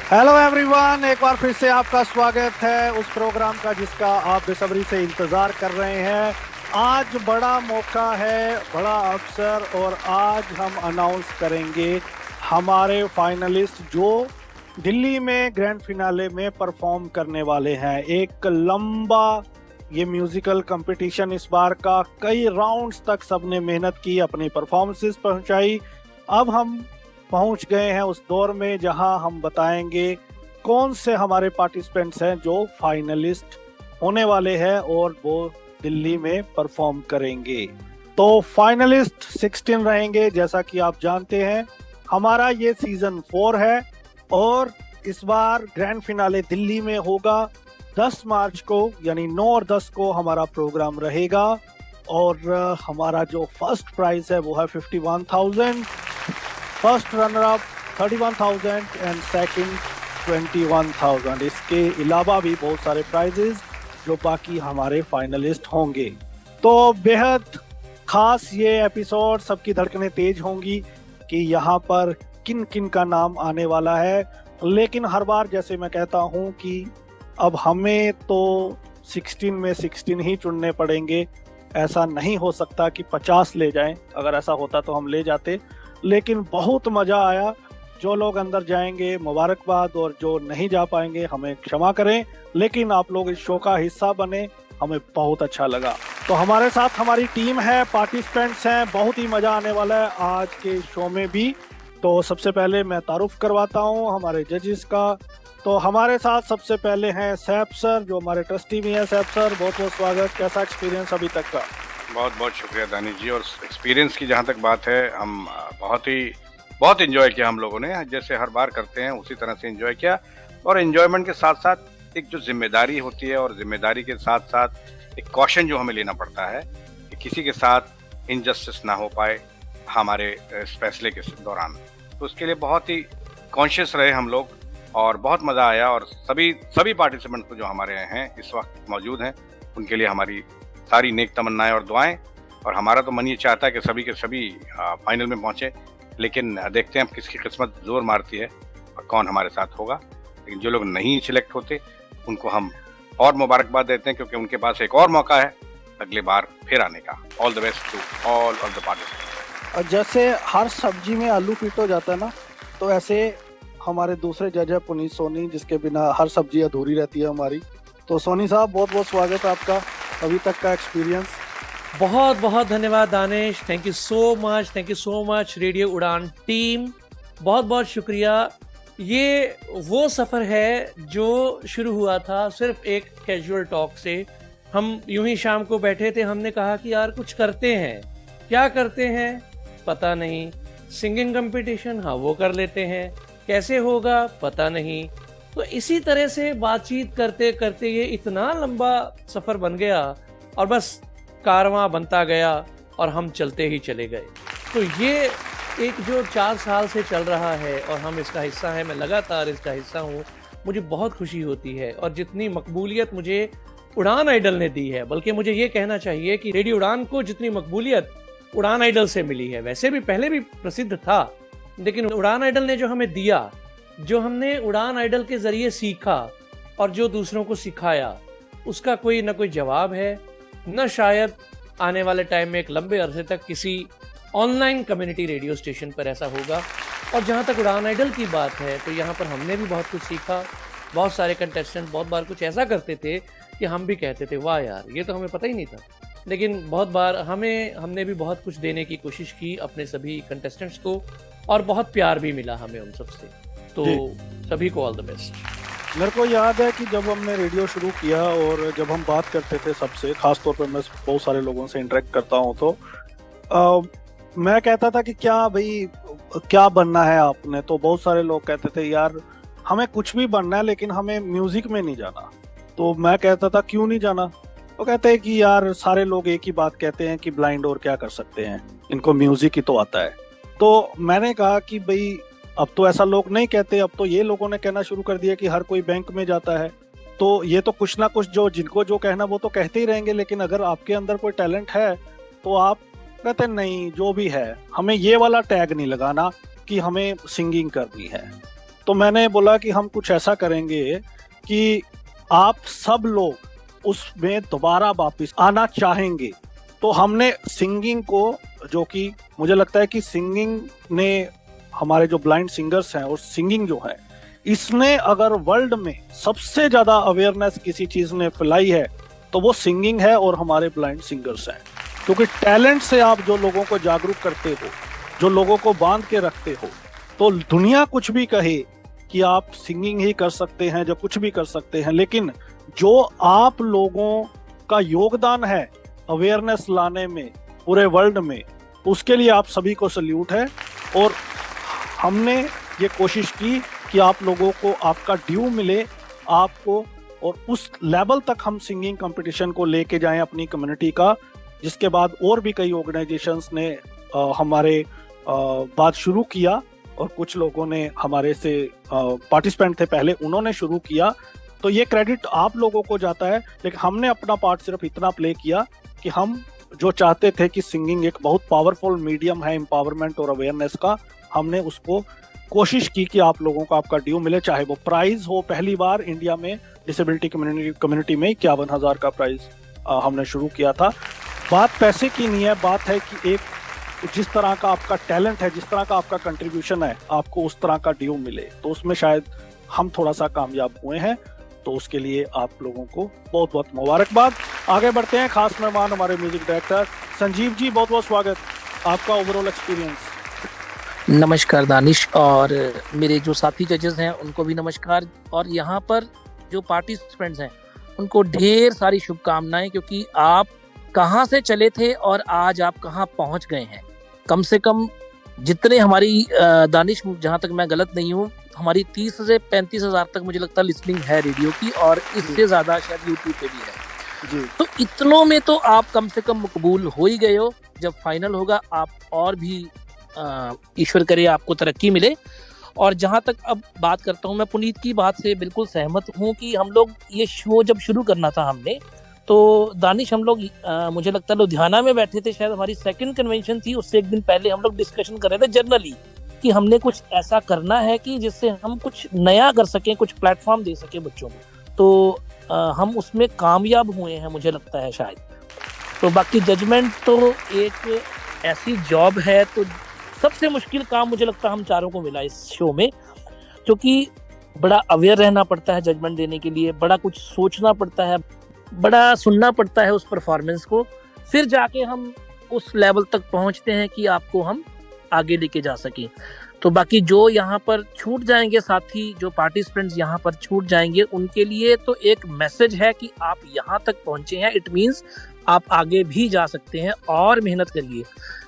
Hello everyone, एक बार फिर से आपका स्वागत है उस प्रोग्राम का जिसका आप बेसब्री से इंतजार कर रहे हैं। आज बड़ा मौका है, बड़ा अवसर, और आज हम अनाउंस करेंगे हमारे फाइनलिस्ट जो दिल्ली में ग्रैंड फिनाले में परफॉर्म करने वाले हैं। एक लंबा ये म्यूजिकल कंपटीशन इस बार का, कई राउंड्स तक सबने मेहनत की, अपनी परफॉर्मेंसेस पहुंचाई। अब हम पहुंच गए हैं उस दौर में जहां हम बताएंगे कौन से हमारे पार्टिसिपेंट्स हैं जो फाइनलिस्ट होने वाले हैं और वो दिल्ली में परफॉर्म करेंगे। तो फाइनलिस्ट 16 रहेंगे, जैसा कि आप जानते हैं। हमारा ये सीजन 4 है और इस बार ग्रैंड फिनाले दिल्ली में होगा 10 मार्च को, यानी 9 और 10 को हमारा प्रोग्राम रहेगा। और हमारा जो फर्स्ट प्राइज है वो है 51,000, first runner up 31,000 and second 21,000। इसके अलावा भी बहुत सारे प्राइजेस जो बाकी हमारे फाइनलिस्ट होंगे। तो बेहद खास ये एपिसोड, सबकी धड़कनें तेज होंगी कि यहाँ पर किन किन का नाम आने वाला है। लेकिन हर बार जैसे मैं कहता हूँ कि अब हमें तो 16 में 16 ही चुनने पड़ेंगे। ऐसा नहीं हो सकता कि 50 ले जाएं, अगर ऐसा होता तो हम ले जाते। लेकिन बहुत मजा आया। जो लोग अंदर जाएंगे मुबारकबाद, और जो नहीं जा पाएंगे हमें क्षमा करें, लेकिन आप लोग इस शो का हिस्सा बने, हमें बहुत अच्छा लगा। तो हमारे साथ हमारी टीम है, पार्टिसिपेंट्स हैं, बहुत ही मजा आने वाला है आज के शो में भी। तो सबसे पहले मैं तारुफ करवाता हूँ हमारे जजेस का। तो हमारे साथ सबसे पहले हैं सैफ सर, जो हमारे ट्रस्टी भी हैं। सैफ सर, बहुत बहुत स्वागत। कैसा एक्सपीरियंस अभी तक का? बहुत बहुत शुक्रिया दानिश जी। और एक्सपीरियंस की जहाँ तक बात है, हम बहुत एंजॉय किया हम लोगों ने, जैसे हर बार करते हैं उसी तरह से एंजॉय किया। और एंजॉयमेंट के साथ साथ एक जो जिम्मेदारी होती है, और जिम्मेदारी के साथ साथ एक कॉशन जो हमें लेना पड़ता है कि किसी के साथ इनजस्टिस ना हो पाए हमारे इस फैसले के दौरान। तो उसके लिए बहुत ही कॉन्शियस रहे हम लोग, और बहुत मज़ा आया। और सभी पार्टिसिपेंट जो हमारे हैं इस वक्त मौजूद हैं, उनके लिए हमारी सारी नेक तमन्नाएं और दुआएं। और हमारा तो मन ये चाहता है कि सभी के सभी फाइनल में पहुंचे, लेकिन देखते हैं किसकी किस्मत जोर मारती है और कौन हमारे साथ होगा। लेकिन जो लोग नहीं सिलेक्ट होते उनको हम और मुबारकबाद देते हैं, क्योंकि उनके पास एक और मौका है अगले बार फिर आने का। All the best to all of the participants. जैसे हर सब्जी में आलू फिट हो जाता है ना, तो ऐसे हमारे दूसरे जज है पुनीत सोनी, जिसके बिना हर सब्जी अधूरी रहती है हमारी। तो सोनी साहब, बहुत बहुत स्वागत है आपका। अभी तक का एक्सपीरियंस? बहुत बहुत धन्यवाद Danish, thank you so much radio उड़ान टीम, बहुत बहुत शुक्रिया। ये वो सफ़र है जो शुरू हुआ था सिर्फ एक कैजुअल टॉक से। हम यूं ही शाम को बैठे थे, हमने कहा कि यार कुछ करते हैं। क्या करते हैं पता नहीं। सिंगिंग कंपटीशन, हाँ वो कर लेते हैं। कैसे होगा पता नहीं। तो इसी तरह से बातचीत करते करते ये इतना लंबा सफ़र बन गया, और बस कारवां बनता गया और हम चलते ही चले गए। तो ये एक जो 4 साल से चल रहा है और हम इसका हिस्सा हैं, मैं लगातार इसका हिस्सा हूँ, मुझे बहुत खुशी होती है। और जितनी मकबूलियत मुझे उड़ान आइडल ने दी है, बल्कि मुझे ये कहना चाहिए कि रेडियो उड़ान को जितनी मकबूलियत उड़ान आइडल से मिली है, वैसे भी पहले भी प्रसिद्ध था, लेकिन उड़ान आइडल ने जो हमें दिया, जो हमने उड़ान आइडल के ज़रिए सीखा और जो दूसरों को सिखाया, उसका कोई न कोई जवाब है, न शायद आने वाले टाइम में एक लंबे अरसे तक किसी ऑनलाइन कम्युनिटी रेडियो स्टेशन पर ऐसा होगा। और जहाँ तक उड़ान आइडल की बात है, तो यहाँ पर हमने भी बहुत कुछ सीखा। बहुत सारे कंटेस्टेंट बहुत बार कुछ ऐसा करते थे कि हम भी कहते थे वाह यार, ये तो हमें पता ही नहीं था। लेकिन बहुत बार हमने भी बहुत कुछ देने की कोशिश की अपने सभी कंटेस्टेंट्स को, और बहुत प्यार भी मिला हमें उन सबसे। तो सभी को ऑल द बेस्ट। मेरे को याद है कि जब हमने रेडियो शुरू किया और जब हम बात करते थे सबसे, खास तौर पर मैं बहुत सारे लोगों से इंटरेक्ट करता हूँ, तो मैं कहता था कि क्या बनना है आपने। तो बहुत सारे लोग कहते थे यार हमें कुछ भी बनना है, लेकिन हमें म्यूजिक में नहीं जाना। तो मैं कहता था क्यों नहीं जाना? तो कहते हैं कि यार सारे लोग एक ही बात कहते हैं कि ब्लाइंड और क्या कर सकते हैं, इनको म्यूजिक ही तो आता है। तो मैंने कहा कि भाई अब तो ऐसा लोग नहीं कहते, अब तो ये लोगों ने कहना शुरू कर दिया कि हर कोई बैंक में जाता है। तो ये तो कुछ ना कुछ जिनको जो कहना वो तो कहते ही रहेंगे, लेकिन अगर आपके अंदर कोई टैलेंट है तो आप कहते नहीं, जो भी है हमें ये वाला टैग नहीं लगाना कि हमें सिंगिंग करनी है। तो मैंने बोला कि हम कुछ ऐसा करेंगे कि आप सब लोग उसमें दोबारा वापस आना चाहेंगे। तो हमने सिंगिंग को, जो कि मुझे लगता है कि सिंगिंग ने, हमारे जो ब्लाइंड सिंगर्स हैं और सिंगिंग जो है, इसने अगर वर्ल्ड में सबसे ज्यादा अवेयरनेस किसी चीज ने फैलाई है तो वो सिंगिंग है और हमारे ब्लाइंड सिंगर्स हैं। क्योंकि टैलेंट से आप जो लोगों को जागरूक करते हो, जो लोगों को बांध के रखते हो, तो दुनिया कुछ भी कहे कि आप सिंगिंग ही कर सकते हैं, जो कुछ भी कर सकते हैं, लेकिन जो आप लोगों का योगदान है अवेयरनेस लाने में पूरे वर्ल्ड में, उसके लिए आप सभी को सल्यूट है। और हमने ये कोशिश की कि आप लोगों को आपका ड्यू मिले आपको, और उस लेवल तक हम सिंगिंग कंपटीशन को लेके जाएं अपनी कम्युनिटी का, जिसके बाद और भी कई ऑर्गेनाइजेशंस ने हमारे बात शुरू किया और कुछ लोगों ने हमारे से पार्टिसिपेंट थे पहले, उन्होंने शुरू किया। तो ये क्रेडिट आप लोगों को जाता है, लेकिन हमने अपना पार्ट सिर्फ इतना प्ले किया कि हम जो चाहते थे कि सिंगिंग एक बहुत पावरफुल मीडियम है एम्पावरमेंट और अवेयरनेस का, हमने उसको कोशिश की कि आप लोगों को आपका ड्यू मिले, चाहे वो प्राइज हो। पहली बार इंडिया में डिसेबिलिटी कम्युनिटी में 51,000 का प्राइज हमने शुरू किया था। बात पैसे की नहीं है, बात है कि एक जिस तरह का आपका टैलेंट है, जिस तरह का आपका कंट्रीब्यूशन है, आपको उस तरह का ड्यू मिले। तो उसमें शायद हम थोड़ा सा कामयाब हुए हैं, तो उसके लिए आप लोगों को बहुत बहुत मुबारकबाद। आगे बढ़ते हैं, खास मेहमान हमारे म्यूजिक डायरेक्टर संजीव जी, बहुत बहुत स्वागत, आपका ओवरऑल एक्सपीरियंस। नमस्कार दानिश, और मेरे जो साथी जजेस हैं उनको भी नमस्कार, और यहाँ पर जो पार्टिसिपेंट्स हैं उनको ढेर सारी शुभकामनाएं, क्योंकि आप कहाँ से चले थे और आज आप कहाँ पहुँच गए हैं। कम से कम जितने हमारी दानिश, जहाँ तक मैं गलत नहीं हूँ, हमारी 30 से 35 हज़ार तक मुझे लगता है लिसनिंग है रेडियो की, और इससे ज़्यादा शायद यूट्यूब पे भी है जी। तो इतनों में तो आप कम से कम मकबूल हो ही गए हो। जब फाइनल होगा आप और भी ईश्वर करे आपको तरक्की मिले। और जहाँ तक अब बात करता हूँ, मैं पुनीत की बात से बिल्कुल सहमत हूँ कि हम लोग ये शो जब शुरू करना था हमने, तो दानिश हम लोग मुझे लगता है लुधियाना में बैठे थे, शायद हमारी सेकंड कन्वेंशन थी, उससे एक दिन पहले हम लोग डिस्कशन कर रहे थे जनरली कि हमने कुछ ऐसा करना है कि जिससे हम कुछ नया कर सकें, कुछ प्लेटफॉर्म दे सकें बच्चों को। तो हम उसमें कामयाब हुए हैं मुझे लगता है शायद। तो बाकी जजमेंट तो एक ऐसी जॉब है, तो सबसे मुश्किल काम मुझे लगता है हम चारों को मिला इस शो में, क्योंकि बड़ा अवेयर रहना पड़ता है जजमेंट देने के लिए, बड़ा कुछ सोचना पड़ता है, बड़ा सुनना पड़ता है उस परफॉर्मेंस को, फिर जाके हम उस लेवल तक पहुंचते हैं कि आपको हम आगे लेके जा सकें। तो बाकी जो यहाँ पर छूट जाएंगे साथी, जो पार्टिसिपेंट्स यहाँ पर छूट जाएंगे, उनके लिए तो एक मैसेज है कि आप यहाँ तक पहुंचे हैं, इट मीन्स आप आगे भी जा सकते हैं और मेहनत करिए।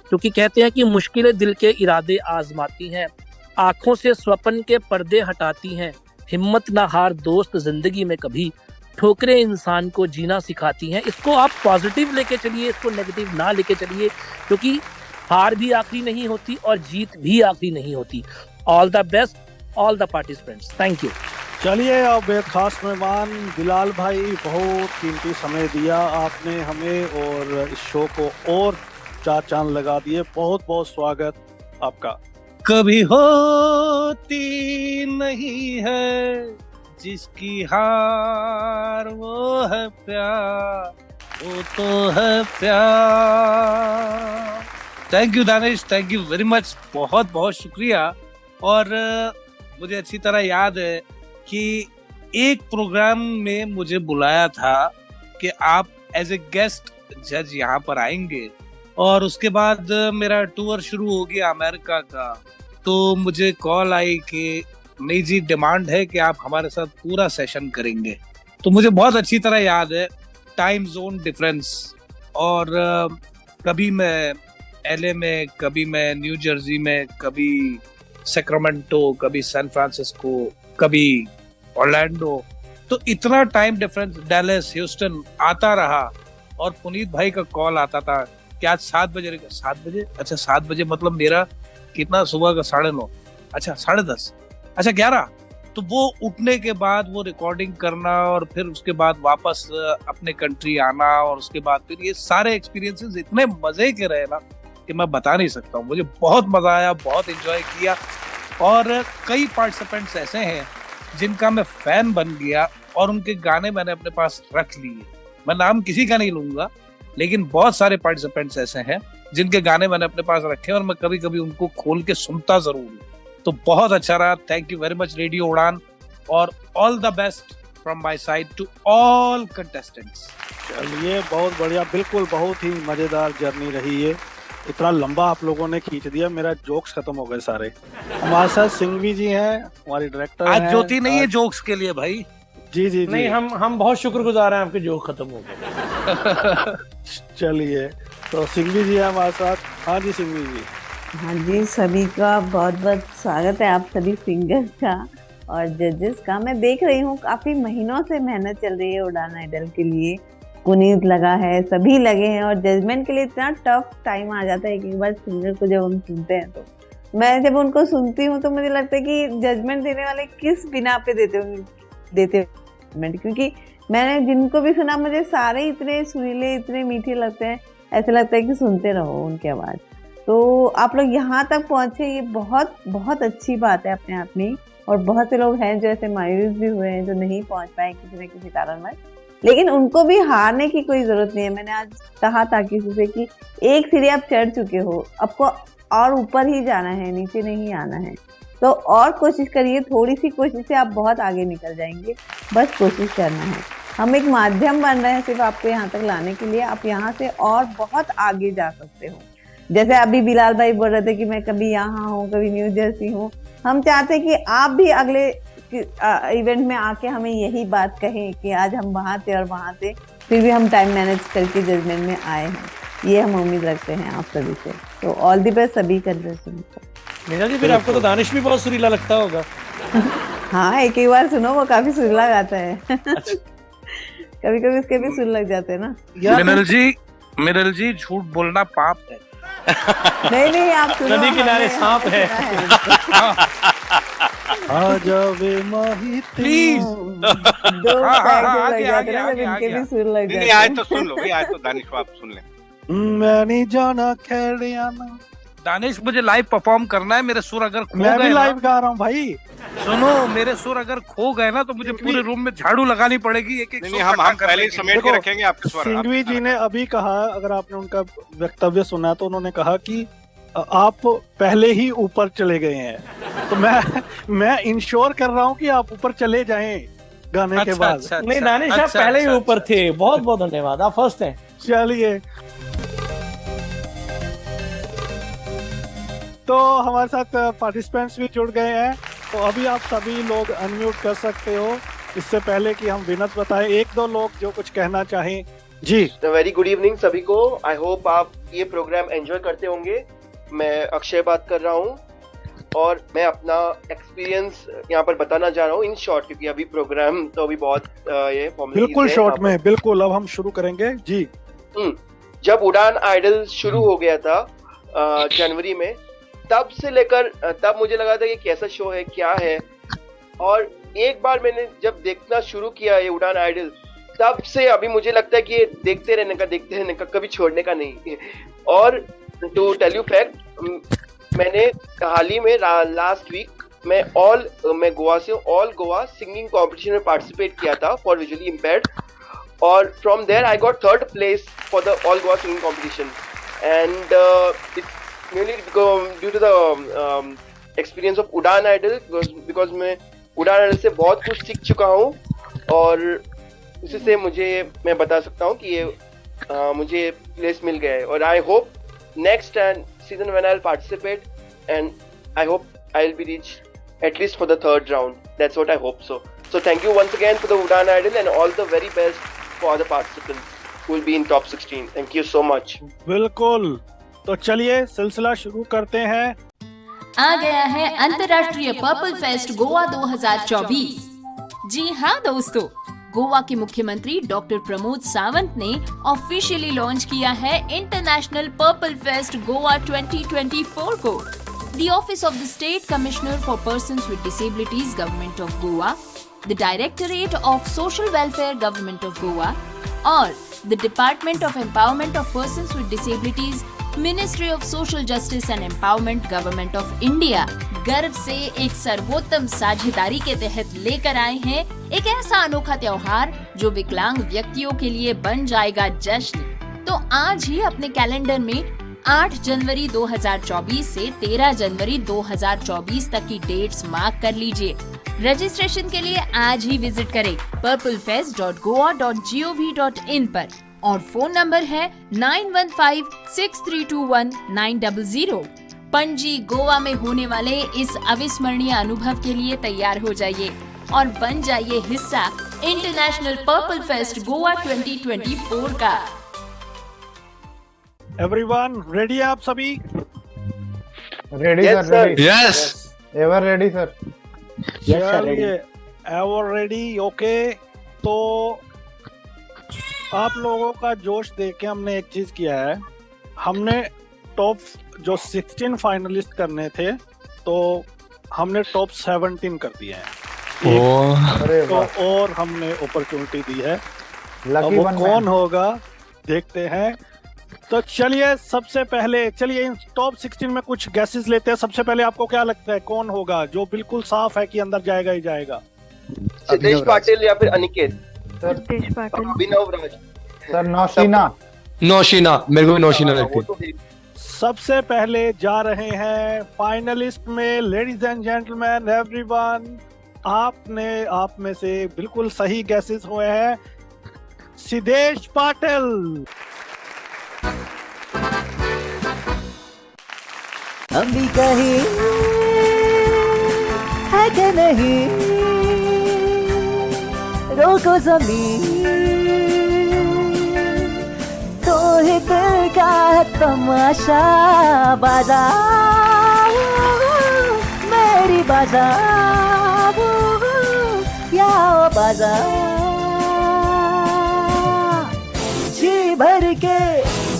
क्योंकि कहते हैं कि मुश्किलें दिल के इरादे आजमाती हैं, आंखों से स्वप्न के पर्दे हटाती हैं, हिम्मत ना हार दोस्त जिंदगी में कभी, ठोकरें इंसान को जीना सिखाती हैं। इसको आप पॉजिटिव लेके चलिए, इसको नेगेटिव ना लेके चलिए, क्योंकि हार भी आखिरी नहीं होती और जीत भी आखिरी नहीं होती। All the best all the participants, thank you. चलिए, अब बेहद खास मेहमान बिलाल भाई, बहुत कीमती समय दिया आपने हमें और इस शो को और चार चांद लगा दिए, बहुत बहुत स्वागत आपका। कभी होती नहीं है जिसकी हार, वो है प्यार, वो तो है प्यार। Thank you Danish, thank you very much, बहुत बहुत शुक्रिया। और मुझे अच्छी तरह याद है कि एक प्रोग्राम में मुझे बुलाया था कि आप एज ए गेस्ट जज यहाँ पर आएंगे, और उसके बाद मेरा टूर शुरू हो गया अमेरिका का। तो मुझे कॉल आई कि नहीं जी, डिमांड है कि आप हमारे साथ पूरा सेशन करेंगे। तो मुझे बहुत अच्छी तरह याद है, टाइम जोन डिफरेंस, और कभी मैं एलए में, कभी मैं न्यू जर्सी में, कभी सैक्रामेंटो, कभी सैन फ्रांसिस्को, कभी ऑरलैंडो, तो इतना टाइम डिफरेंस, डैलस, ह्यूस्टन आता रहा। और पुनीत भाई का कॉल आता था कि आज 7 बजे, 7 बजे, अच्छा 7 बजे मतलब मेरा कितना, सुबह का 9:30, अच्छा 10:30, अच्छा 11। तो वो उठने के बाद वो रिकॉर्डिंग करना, और फिर उसके बाद वापस अपने कंट्री आना, और उसके बाद फिर ये सारे एक्सपीरियंसेस इतने मजे के रहे ना कि मैं बता नहीं सकता हूँ। मुझे बहुत मजा आया, बहुत एंजॉय किया। और कई पार्टिसिपेंट्स ऐसे हैं जिनका मैं फैन बन गया और उनके गाने मैंने अपने पास रख लिए। मैं नाम किसी का नहीं लूंगा, लेकिन बहुत सारे पार्टिसिपेंट्स ऐसे हैं जिनके गाने मैंने अपने पास रखे और मैं कभी कभी उनको खोल के सुनता जरूर हूँ। तो बहुत अच्छा रहा। Thank you very much radio Udaan, और all the best from my side to all contestants. चलिए बहुत बढ़िया, बिल्कुल बहुत ही मजेदार जर्नी रही है। इतना लंबा आप लोगों ने खींच दिया, मेरा जोक्स खत्म हो गए सारे। हमारे साथ सिंघवी जी हैं, हमारी डायरेक्टर आज ज्योति नहीं है जोक्स के लिए भाई। जी जी जी, नहीं, हम बहुत शुक्रगुजार हैं, आपके जोक खत्म हो गए। चलिए तो सिंघवी जी है हमारे साथ। हाँ जी सिंघवी जी। हाँ जी, सभी का बहुत बहुत स्वागत है, आप सभी सिंगर्स का और जजेस का। मैं देख रही हूँ काफी महीनों से मेहनत चल रही है उड़ान आइडल के लिए। पुनीत लगा है, सभी लगे हैं, और जजमेंट के लिए इतना टफ टाइम आ जाता है एक बार सिंगर को जब हम सुनते हैं। तो मैं जब उनको सुनती हूँ तो मुझे लगता है कि जजमेंट देने वाले किस बिना पे देते होंगे, क्योंकि मैंने जिनको भी सुना मुझे सारे इतने सुरीले, इतने मीठे लगते हैं, ऐसा लगता है कि सुनते रहो उनकी आवाज़। तो आप लोग यहाँ तक पहुँचे, ये बहुत बहुत अच्छी बात है अपने आप में। और बहुत से लोग हैं जो ऐसे मायूस भी हुए हैं, जो नहीं पहुँच पाए किसी न किसी कारणवश, लेकिन उनको भी हारने की कोई ज़रूरत नहीं है। मैंने आज कहा था किसी से कि एक सीढ़ी आप चढ़ चुके हो, आपको और ऊपर ही जाना है, नीचे नहीं आना है। तो और कोशिश करिए, थोड़ी सी कोशिश से आप बहुत आगे निकल जाएंगे, बस कोशिश करना है। हम एक माध्यम बन रहे हैं सिर्फ आपको यहाँ तक लाने के लिए, आप यहाँ से और बहुत आगे जा सकते हो। जैसे अभी बिलाल भाई बोल रहे थे कि मैं कभी यहाँ हूँ, कभी न्यू जर्सी हूँ, हम चाहते हैं कि आप भी अगले इवेंट में आके हमें यही बात कहें कि आज हम वहाँ थे और वहाँ थे, फिर भी हम टाइम मैनेज करके जजमेंट में आए हैं। ये हम उम्मीद रखते हैं आप सभी से। तो ऑल दी बेस्ट सभी कंटेस्टेंट को। मीना जी, फिर आपको तो दानिश भी बहुत सुरीला लगता होगा। हाँ, एक एक बार सुनो, वो काफी सुरीला गाता है। कभी कभी उसके भी सुर लग जाते हैं ना। मिनल जी झूठ बोलना पाप है। नहीं, आप सुनो, नदी किनारे सांप है। आजा वे माही प्लीज। दो लग जाते हैं ना, जब इनके भी सुर लग जाते हैं। आज तो सुन लो भाई, आज तो दानिश को आप सुन लें। मैं नहीं जाना खेड़ियाना। दानिश, मुझे लाइव परफॉर्म करना है। मेरे सुर अगर खो मैं गए भी ना, लाइव गा रहा हूँ भाई। सुनो, मेरे सुर अगर खो गए ना तो मुझे पूरे रूम में झाड़ू लगानी पड़ेगी। एक नहीं, हम पहले ही समेट के रखेंगे आपके स्वर। सिंघवी जी ने अभी कहा, अगर आपने उनका वक्तव्य सुना तो उन्होंने कहा कि आप पहले ही ऊपर चले गए हैं। तो मैं इंश्योर कर रहा हूँ कि आप ऊपर चले जाएं गाने के बाद। नहीं दानिश, आप पहले ही ऊपर थे। बहुत बहुत धन्यवाद, आप फर्स्ट हैं। चलिए, तो हमारे साथ पार्टिसिपेंट्स भी जुड़ गए हैं, तो अभी आप सभी लोग अनम्यूट कर सकते हो। इससे पहले कि हम विनत बताएं, एक दो लोग जो कुछ कहना चाहें। जी, वेरी गुड इवनिंग सभी को। आई होप आप ये प्रोग्राम एंजॉय करते होंगे। मैं अक्षय बात कर रहा हूँ और मैं अपना एक्सपीरियंस यहाँ पर बताना चाह रहा हूँ इन शॉर्ट, क्योंकि अभी प्रोग्राम तो अभी बहुत ये बिल्कुल शॉर्ट में, बिल्कुल। अब हम शुरू करेंगे जी। जब उड़ान आइडल शुरू हो गया था जनवरी में, तब से लेकर तब मुझे लगा था कि कैसा शो है, क्या है। और एक बार मैंने जब देखना शुरू किया ये उड़ान आइडल, तब से अभी मुझे लगता है कि ये देखते रहने का, कभी छोड़ने का नहीं। और टू टेल यू फैक्ट, मैंने हाल ही में लास्ट वीक मैं गोवा से ऑल गोवा सिंगिंग कॉम्पिटिशन में पार्टिसिपेट किया था फॉर विजुअली इम्पेयर्ड, और from there I got 3rd place for the all Goa singing competition. And it's mainly due to the experience of Udaan idol, because मैं उड़ान आइडल से बहुत कुछ सीख चुका हूँ, और उसी से मैं बता सकता हूँ कि ये मुझे प्लेस मिल गया है। और I hope next season when I'll participate, and I hope I'll be reached at least for the 3rd round. That's what I hope so. So thank you once again for the Udan Idol, and all the very best for the participants who will be in top 16. Thank you so much. बिल्कुल, तो चलिए सिलसिला शुरू करते हैं। आ गया है अंतर्राष्ट्रीय पर्पल फेस्ट गोवा 2024। जी हाँ दोस्तों, गोवा के मुख्यमंत्री डॉक्टर प्रमोद सावंत ने ऑफिशियली लॉन्च किया है इंटरनेशनल पर्पल फेस्ट गोवा 2024 को। The Office of the State Commissioner for Persons with Disabilities, Government of Goa, the Directorate of Social Welfare, Government of Goa, और the Department of Empowerment of Persons with Disabilities, ministry of social justice and empowerment government of India गर्व से एक सर्वोत्तम साझेदारी के तहत लेकर आए हैं एक ऐसा अनोखा त्योहार जो विकलांग व्यक्तियों के लिए बन जाएगा जश्न। तो आज ही अपने कैलेंडर में 8 जनवरी 2024 से 13 जनवरी 2024 तक की डेट्स मार्क कर लीजिए। रजिस्ट्रेशन के लिए आज ही विजिट करें purplefest.goa.gov.in पर और फोन नंबर है 9156321900। पणजी गोवा में होने वाले इस अविस्मरणीय अनुभव के लिए तैयार हो जाइए और बन जाइए हिस्सा इंटरनेशनल पर्पल फेस्ट गोवा 2024 का। एवरीवन रेडी है आप सभी? Ready sir, ready. Yes, ever ready sir. चलिए, एवर रेडी, ओके। तो आप लोगों का जोश देख के हमने एक चीज किया है, हमने टॉप जो 16 फाइनलिस्ट करने थे तो हमने टॉप 17 कर दिए हैं। तो और हमने अपॉर्चुनिटी दी है, अब वो कौन होगा देखते हैं। तो चलिए सबसे पहले इन टॉप 16 में कुछ गैसेस लेते हैं। सबसे पहले आपको क्या लगता है कौन होगा जो बिल्कुल साफ है कि अंदर जाएगा ही जाएगा? सिद्धेश पाटिल या फिर अनिकेत? सिद्धेश पाटिल। अभिनव राज सर। नौशीना, मेरे को नौशीना लगती है। सबसे पहले जा रहे हैं फाइनलिस्ट में, लेडीज एंड जेंटलमैन एवरीवन, आप में से बिल्कुल सही गैसेस हुए हैं सिद्धेश पाटिल। हम भी कहीं है कि नहीं, रोको ज़मीन तो ही दिल का है तमाशा, बाजार मेरी बाजार या बाजार, जी भर के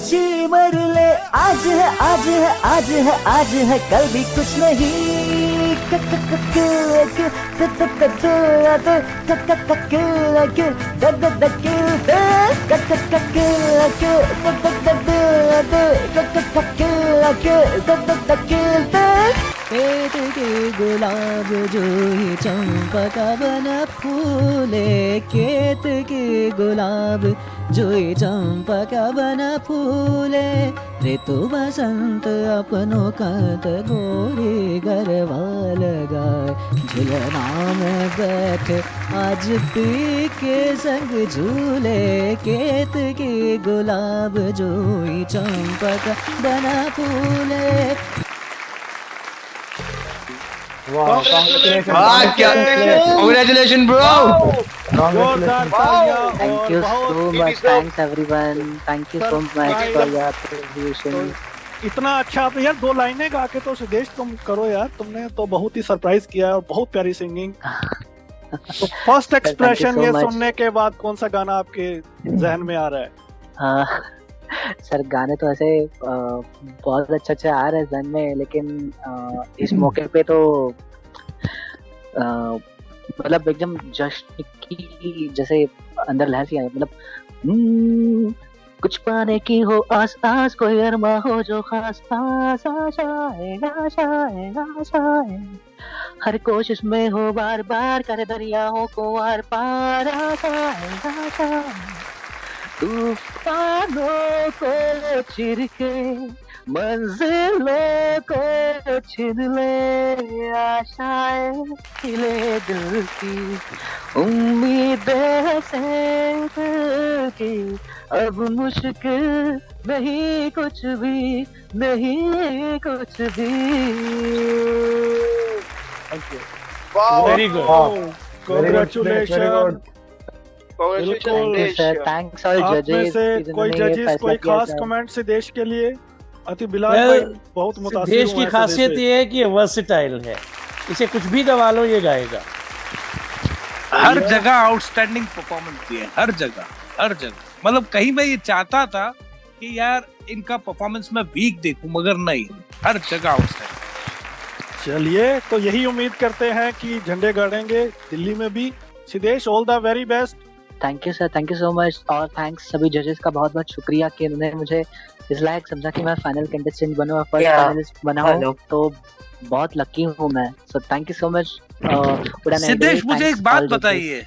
जी मर ले, आज है आज है आज है आज है, कल भी कुछ नहीं। खेत के गुलाब जो ये चंपा का बना फूले, खेत के गुलाब जो ये चंपा का बना फूले, ऋतु बसंत अपनों का गोरी गरबा लगाए, झुलना में बैठे आज पी के संग झूले, खेत के गुलाब जो ये चंपा का बना फूले। Congratulations, bro! Thank you so much. Thanks everyone. Thank you so much for your contribution. इतना अच्छा आप यार 2 लाइनें गा के तो सिद्धेश तुम करो यार, तुमने तो बहुत ही सरप्राइज किया और बहुत प्यारी सिंगिंग। तो फर्स्ट एक्सप्रेशन ये सुनने के बाद कौन सा गाना आपके जहन में आ रहा है? सर गाने तो ऐसे बहुत अच्छे आ रहे हैं जहन में, लेकिन इस मौके पे तो मतलब एकदम जश्न की जैसे अंदर लहर सी आई, मतलब कुछ पाने की हो आस आस, कोई अरमा हो जो खास, आएगा हर कोशिश में हो बार बार, करे दरियाओं को आर पार, आएगा तूफानों को चिर के मंजिलों को छिन ले, आशाएं खिले दिल की, उम्मीदें से दिल की, अब मुश्किल नहीं कुछ भी, नहीं कुछ भी। Very good, congratulation. Thanks all जजेस। कोई जजेस कोई खास कमेंट सिद्धेश के लिए? अति बिलाल बहुत मुतासिर। सिद्धेश की खासियत ये है कि ये वर्सेटाइल है, इसे कुछ भी दबा लो ये गाएगा। हर जगह आउटस्टैंडिंग परफॉर्मेंस दी है, हर जगह मतलब कहीं मैं ये चाहता था कि यार इनका परफॉर्मेंस मैं वीक देखूं, मगर नहीं, हर जगह आउटस्टैंडिंग। चलिए तो यही उम्मीद करते हैं कि झंडे गाड़ेंगे दिल्ली में भी। Siddhesh all the very best. Thank you sir, thank you so much. और थैंक्स सभी जजेस का बहुत बहुत शुक्रिया कि उन्होंने मुझे इस लायक समझा कि मैं फाइनल कंटेस्टेंट बनूं और फर्स्ट फाइनलिस्ट बना हूं, तो बहुत लकी हूं मैं। So thank you so much Siddhesh. मुझे एक बात बताइए।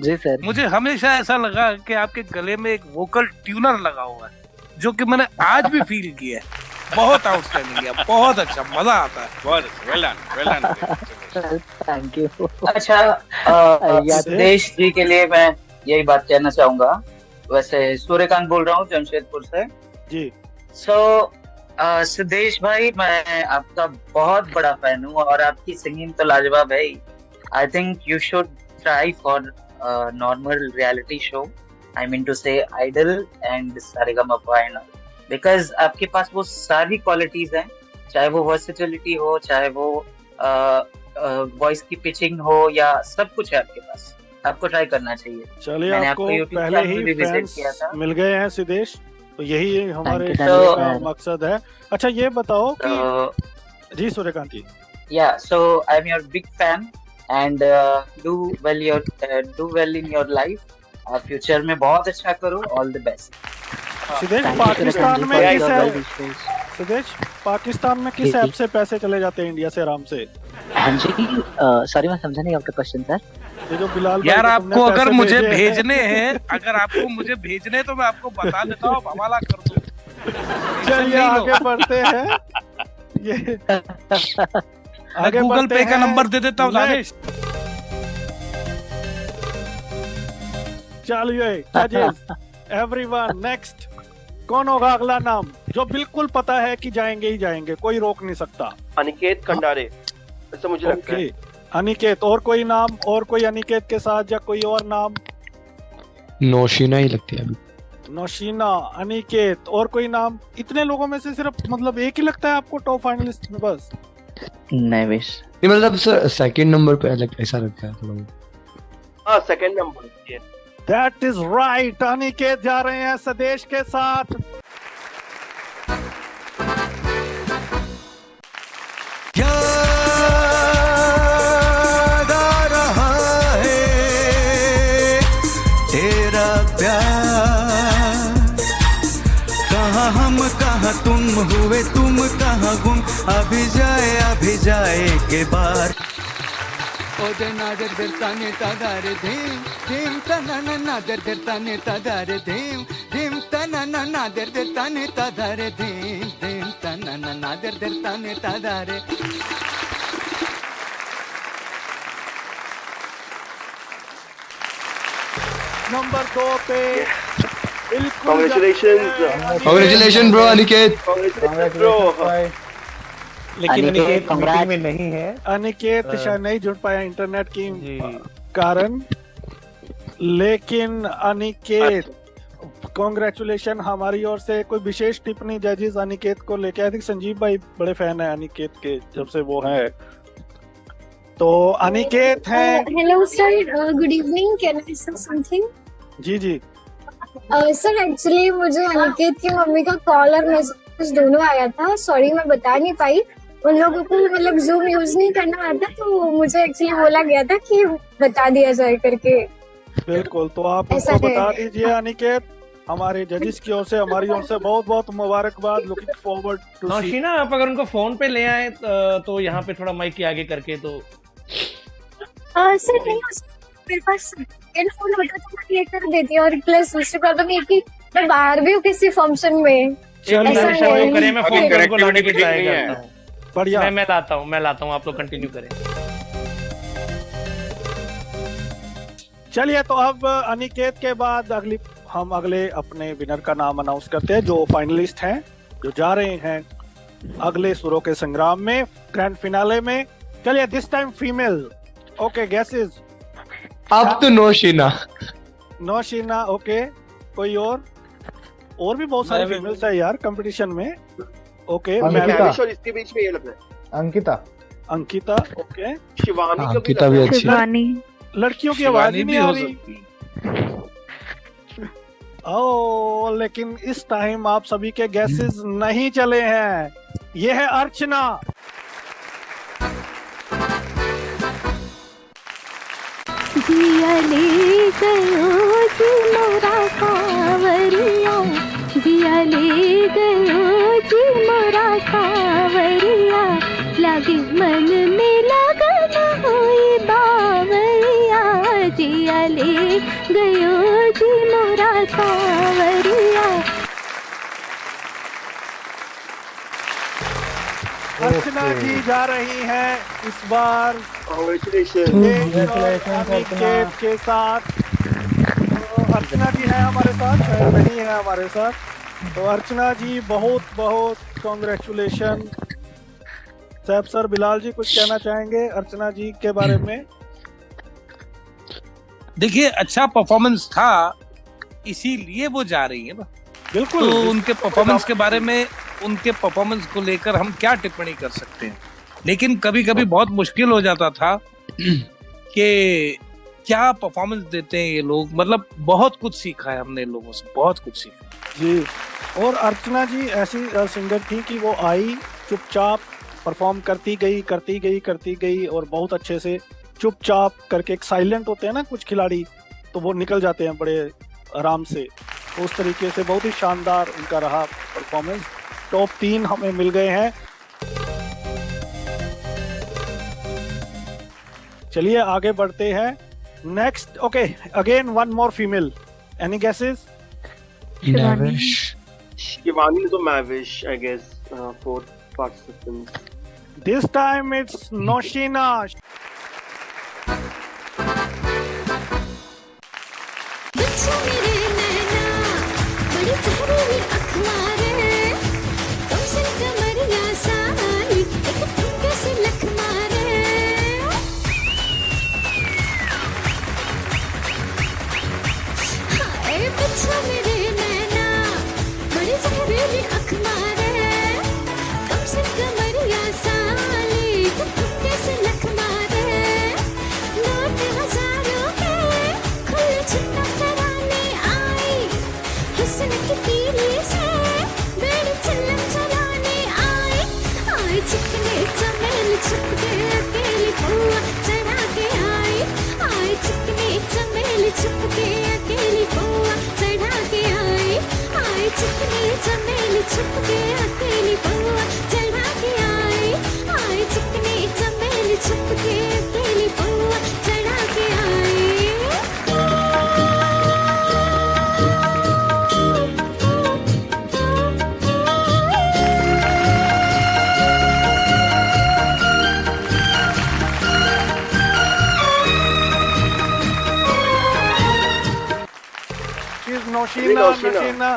जी सर। मुझे हमेशा ऐसा लगा कि आपके गले में एक वोकल ट्यूनर लगा हुआ है, जो कि मैंने आज भी फील किया है। बहुत आउटस्टैंडिंग है, बहुत अच्छा, मजा आता है। बहुत वेल डन। Thank you. अच्छा, सिद्धेश जी के लिए मैं यही बात कहना चाहूंगा। वैसे सूर्यकांत बोल रहा हूँ जमशेदपुर से जी। सिद्धेश भाई, मैं आपका बहुत बड़ा फैन हूँ और आपकी सिंगिंग तो लाजवाब है। I think you should try for normal reality show, I mean to say idol and Saregamapa and all, because आपके पास वो सारी क्वालिटीज हैं, चाहे वो वर्सेटिलिटी हो, चाहे वो वॉइस की पिचिंग हो, या सब कुछ है आपके पास। आपको ट्राई करना चाहिए। चलिए, आपको पहले ही फैंस मिल गए हैं सिद्धेश, तो यही हमारे का मकसद है। अच्छा, ये बताओ कि जी Suryakant ji. Yeah so I am your big fan and do well in your life. Future में बहुत अच्छा करो। All the best. Siddhesh, Pakistan में किस ऐप से पैसे चले जाते हैं इंडिया से आराम से? हाँ जी, सॉरी मैं समझा नहीं आपका क्वेश्चन सर। ये जो बिलाल यार, आपको अगर मुझे भेजने हैं, तो मैं आपको बता देता हूँ, हवाला कर दो। चलिए आगे बढ़ते हैं। ये आगे गूगल पे का नंबर दे देता हूँ दानिश। चलिए जजेस, एवरीवन, नेक्स्ट कौन होगा अगला नाम जो बिल्कुल पता है कि जाएंगे ही जाएंगे, कोई रोक नहीं सकता? अनिकेत कंडारे, ऐसा मुझे लगता है। अनिकेत, और कोई नाम? और कोई अनिकेत के साथ या कोई और नाम? नौशीना ही लगती है अभी। नौशीना, अनिकेत, और कोई नाम? इतने लोगों में से सिर्फ मतलब एक ही लगता है आपको टॉप फाइनलिस्ट में बस? नहीं विश नहीं, मतलब सर सेकंड नंबर पे ऐसा लगता है थोड़ा। हाँ, second number. That is right, Aniket जा रहे हैं सिद्धेश के साथ। याद आ रहा है तेरा प्यार, कहाँ हम कहाँ तुम हुए, तुम कहाँ गुम, अभी जाए के बार। ओदे नादर दरताने तादारे धीम धीम तना नादर दरताने तादारे धीम धीम तना नादर दरताने तादारे धीम धीम तना नादर दरताने तादारे। नंबर 2 पे कांग्रेचुलेशन ब्रो अनिकेत। लेकिन अनिकेत मीटिंग में नहीं है। अनिकेत शायद नहीं जुड़ पाया इंटरनेट की कारण, लेकिन अनिकेत कांग्रेचुलेशन हमारी ओर से। कोई विशेष टिप्पणी जजेस अनिकेत को लेके? आई थिंक संजीव भाई बड़े फैन है अनिकेत के, जब से वो है। तो अनिकेत है। Hello sir, good evening, can I say something? जी जी सर, एक्चुअली मुझे अनिकेत की मम्मी का कॉल और मैसेज दोनों आया था। सॉरी मैं बता नहीं पाई, उन लोगों को मतलब जूम यूज नहीं करना आता, तो मुझे एक्चुअली बोला गया था कि बता दिया जाए करके। बिल्कुल, तो आप उनको बता दीजिए अनिकेत। हमारे जजेस की ओर से, हमारी ओर से बहुत बहुत मुबारकबाद। लुकिंग फॉरवर्ड टू सी। नौशीना, आप अगर उनको फोन पे ले आए तो यहाँ पे थोड़ा माइक के आगे करके तो। सर नहीं, मेरे पास फोन होता तो मैं लेकर देती, और प्लस दूसरी प्रॉब्लम ये कि मैं बाहर भी हूँ किसी फंक्शन में। बढ़िया, मैं लाता हूँ, आप लोग कंटिन्यू करें। चलिए, तो अब अनिकेत के बाद हम अगले अपने विनर का नाम अनाउंस करते हैं, जो फाइनलिस्ट हैं, जो जा रहे हैं अगले सुरों के संग्राम में, ग्रैंड फिनाले में। चलिए, this time female. Okay, guesses? अब तो नौशीना, ओके। कोई और भी बहुत सारे फीमेल्स है यार कंपटीशन में। ओके, इसके बीच में ये लगता है अंकिता, ओके। शिवानी, अंकिता भी अच्छी। लड़कियों की आवाज ही नहीं आ रही। ओह, लेकिन इस टाइम आप सभी के गैसेस नहीं चले हैं। ये है अर्चना। दिया ले गयो जी मोरा कांवरिया, दिया ले लागे मन में लगन हुई बावरिया जिया ले गयो जी मोरा सावरिया। अर्चना जी जा रही हैं इस बार अनिकेत के साथ। तो अर्चना जी है हमारे साथ, नहीं है हमारे साथ। तो अर्चना जी बहुत बहुत कॉन्ग्रेचुलेशन। सैफ सर, बिलाल जी कुछ कहना चाहेंगे अर्चना जी के बारे में? देखिए, अच्छा परफॉर्मेंस था इसीलिए वो जा रही है ना। बिल्कुल। तो उनके परफॉर्मेंस के बारे में, उनके परफॉर्मेंस को लेकर हम क्या टिप्पणी कर सकते हैं। लेकिन कभी कभी बहुत मुश्किल हो जाता था कि क्या परफॉर्मेंस देते हैं ये लोग। मतलब बहुत कुछ सीखा है हमने लोगों से, बहुत कुछ सीखा जी। और अर्चना जी ऐसी सिंगर थी कि वो आई, चुपचाप परफॉर्म करती गई और बहुत अच्छे से चुपचाप करके, एक साइलेंट होते हैं ना कुछ खिलाड़ी, तो वो निकल जाते हैं बड़े आराम से। तो उस तरीके से बहुत ही शानदार उनका रहा परफॉर्मेंस। टॉप 3 हमें मिल गए हैं। चलिए आगे बढ़ते हैं। Next, okay, again one more female. Any guesses? Shivani तो मैविश, I guess, 4 participants. This time it's Noshina. बच्चों मेरे नैना बड़ी जहरीली अखबारे, तुमसे कमरिया सारी एक ठुमके से लख मारे। हाय बच्चों मेरे नैना बड़ी जहरीली अखबारे, तुमसे कमरिया सारी एक ठुमके से लख मारे। नोट हजारों के खुले छुट्टा कराने आई, हुस्न की तीली से बेड़ी चिल्लम चलाने आई। आई चिकने चमेली छुपके अकेली बुआ चढ़ा के आई। आई चिकने चमेली छुपके अकेली बुआ चढ़ा के आई। आई चिकने चमेली छुपके अकेली बुआ चढ़ा के आई। आई चिकने चमेली छुपके अकेली बुआ चढ़ा के आई। She's Noshina. Noshina.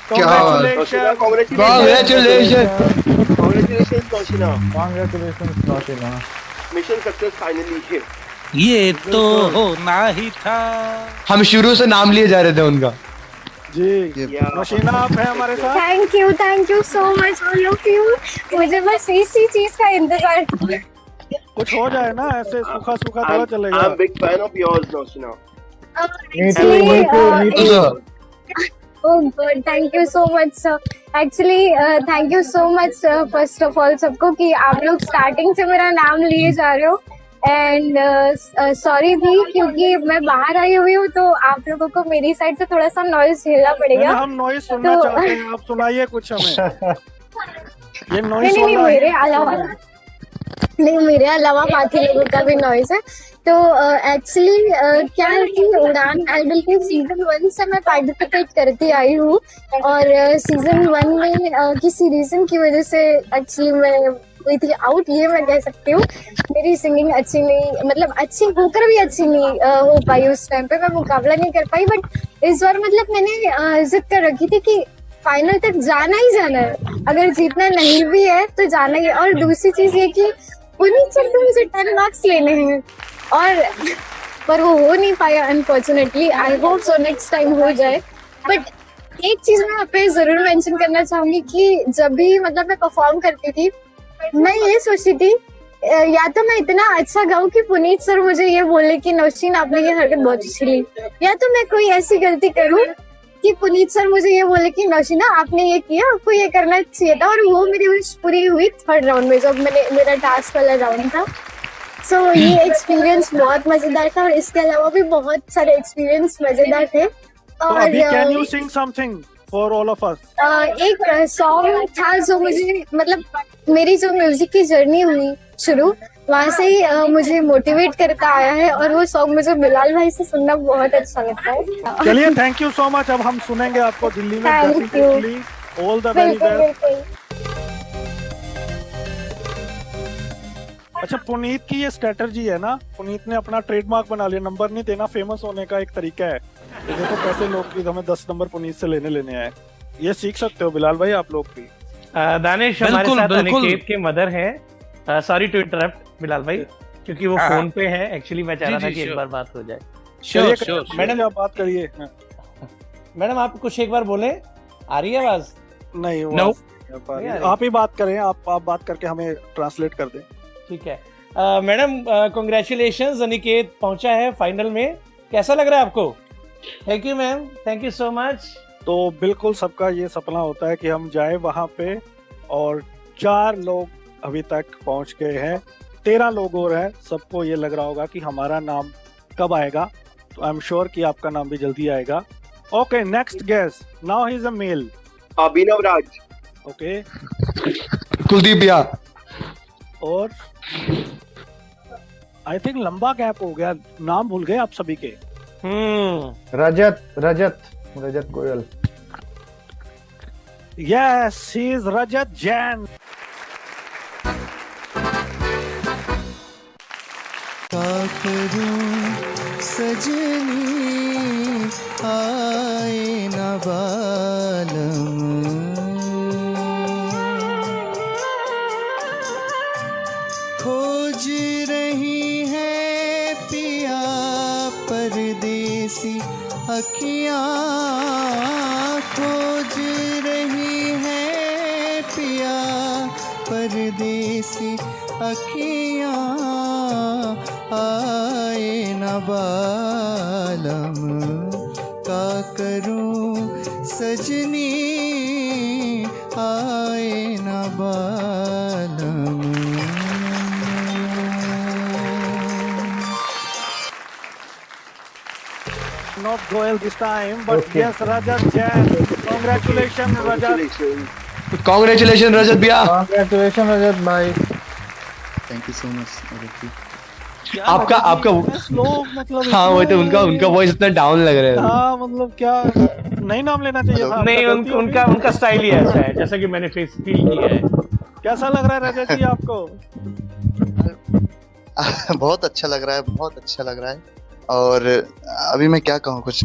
क्या Congratulations. Congratulations, Noshina. Congratulations, Noshina. Mission success finally here. ये तो होना ही था। हम शुरू से नाम लिए जा रहे थे उनका। जी, नौशीना आप हैं हमारे साथ। Thank you so much all of you. मुझे बस इसी चीज का इंतजार। कुछ हो जाए ना ऐसे सूखा थोड़ा चलेगा। I'm big fan of yours, Noshina. Me too. Oh God, thank you so much, sir. Actually, thank you so much, first of all सबको कि आप लोग स्टार्टिंग से मेरा नाम लिए जा रहे हो। एंड सॉरी भी क्योंकि मैं बाहर आई हुई हूँ, तो आप लोगों को मेरी साइड से थोड़ा सा नॉइज झेलना पड़ेगा। हम नॉइज सुनना चाहते हैं, आप सुनाइए कुछ हमें। ये नॉइज नहीं, मेरे अलावा बाकी लोगों का भी नॉइज है। तो एक्चुअली क्या है कि उड़ान आइडल के सीजन 1 से मैं पार्टिसिपेट करती आई हूँ, और सीजन 1 में किसी रीजन की वजह से एक्चुअली मैं हुई थी आउट, ये मैं कह सकती हूँ। मेरी सिंगिंग अच्छी नहीं, मतलब अच्छी होकर भी अच्छी नहीं हो पाई। उस टाइम पे मैं मुकाबला नहीं कर पाई, बट इस बार मतलब मैंने जिद कर रखी थी कि फाइनल तक जाना ही जाना है, अगर जीतना नहीं भी है तो जाना ही। और दूसरी चीज ये कि पुनीत सर को मुझे 10 मार्क्स लेने हैं, और पर वो हो नहीं पाया unfortunately. I hope so next time हो जाए। बट एक चीज मैं आप पे जरूर मेंशन करना चाहूंगी कि जब भी मतलब मैं परफॉर्म करती थी, मैं ये सोचती थी या तो मैं इतना अच्छा गाऊं कि पुनीत सर मुझे ये बोले कि नौशीन आपने ये हरकत बहुत अच्छी ली, या तो मैं कोई ऐसी गलती करूं कि पुनीत सर मुझे ये बोले कि नौशीना आपने ये किया, आपको ये करना चाहिए था। और वो मेरी विश पूरी हुई 3rd राउंड में, जब मेरा टास्क वाला राउंड था। सो ये एक्सपीरियंस बहुत मजेदार था, और इसके अलावा भी बहुत सारे एक्सपीरियंस मजेदार थे। तो अभी can you sing something for all of us? एक सॉन्ग था जो मुझे मतलब मेरी जो म्यूजिक की जर्नी हुई शुरू वहाँ से ही मुझे मोटिवेट करता आया है और वो सॉन्ग मुझे बिलाल भाई से सुनना बहुत अच्छा लगता है। चलिए थैंक यू सो मच। अब हम सुनेंगे आपको दिल्ली में Thank you. All the very बिल्कुल बेस्ट। बिल्कुल। अच्छा पुनीत की ये स्ट्रेटजी है ना, पुनीत ने अपना ट्रेडमार्क बना लिया, नंबर नहीं देना फेमस होने का एक तरीका है। ये देखो कैसे लोग की हमें 10 नंबर पुनीत से लेने आए, ये सीख सकते हो बिलाल भाई आप लोग भी। दानिश हमारे साथ अनिकेत के मदर हैं। सॉरी टू इंटरप्ट बिलाल भाई, क्योंकि वो फोन पे है। एक्चुअली मैं चाह रहा था कि एक बार बात हो जाए। मैडम आप बात करिए। मैडम आप कुछ एक बार बोले, आ रही है आवाज? नहीं आप ही बात करें, आप बात करके हमें ट्रांसलेट कर दें। ठीक है मैडम, कांग्रेचुलेशंस, अनिकेत पहुंचा है फाइनल में। कैसा लग रहा है आपको? Thank you ma'am, thank you so much. तो बिल्कुल सबका ये सपना होता है कि हम जाए वहां पे, और 4 लोग अभी तक पहुंच गए हैं, 13 लोग और हैं। सबको ये लग रहा होगा कि हमारा नाम कब आएगा, तो आई एम श्योर कि आपका नाम भी जल्दी आएगा। Okay next guest, now he is a male. Abhinav Raj. Okay Kuldeep भैया। और आई थिंक लंबा गैप हो गया, नाम भूल गए आप सभी के। रजत गोयल। यस ही इज रजत जैन। सजनी आए न बालम, खोज रही है पिया परदेसी अखियाँ, खोज रही है पिया परदेसी अखियाँ, आए न बालम, का करूं सजनी आए न बालम। Not Goel this time, but okay. Yes, Rajat Jain. Congratulations, Rajat. Congratulations, Rajat भैया. Congratulations, Rajat भाई. Thank you so much, Rajat जी. आपका मतलब हाँ वो तो उनका वॉइस इतना डाउन लग रहा है। हाँ मतलब क्या नहीं नाम लेना चाहिए था। नहीं उनका स्टाइल ही ऐसा है, जैसा कि मैंने फील किया है। कैसा लग रहा है रजत जी आपको? बहुत अच्छा लग रहा है, बहुत अच्छा लग रहा है। और अभी मैं क्या कहूँ, कुछ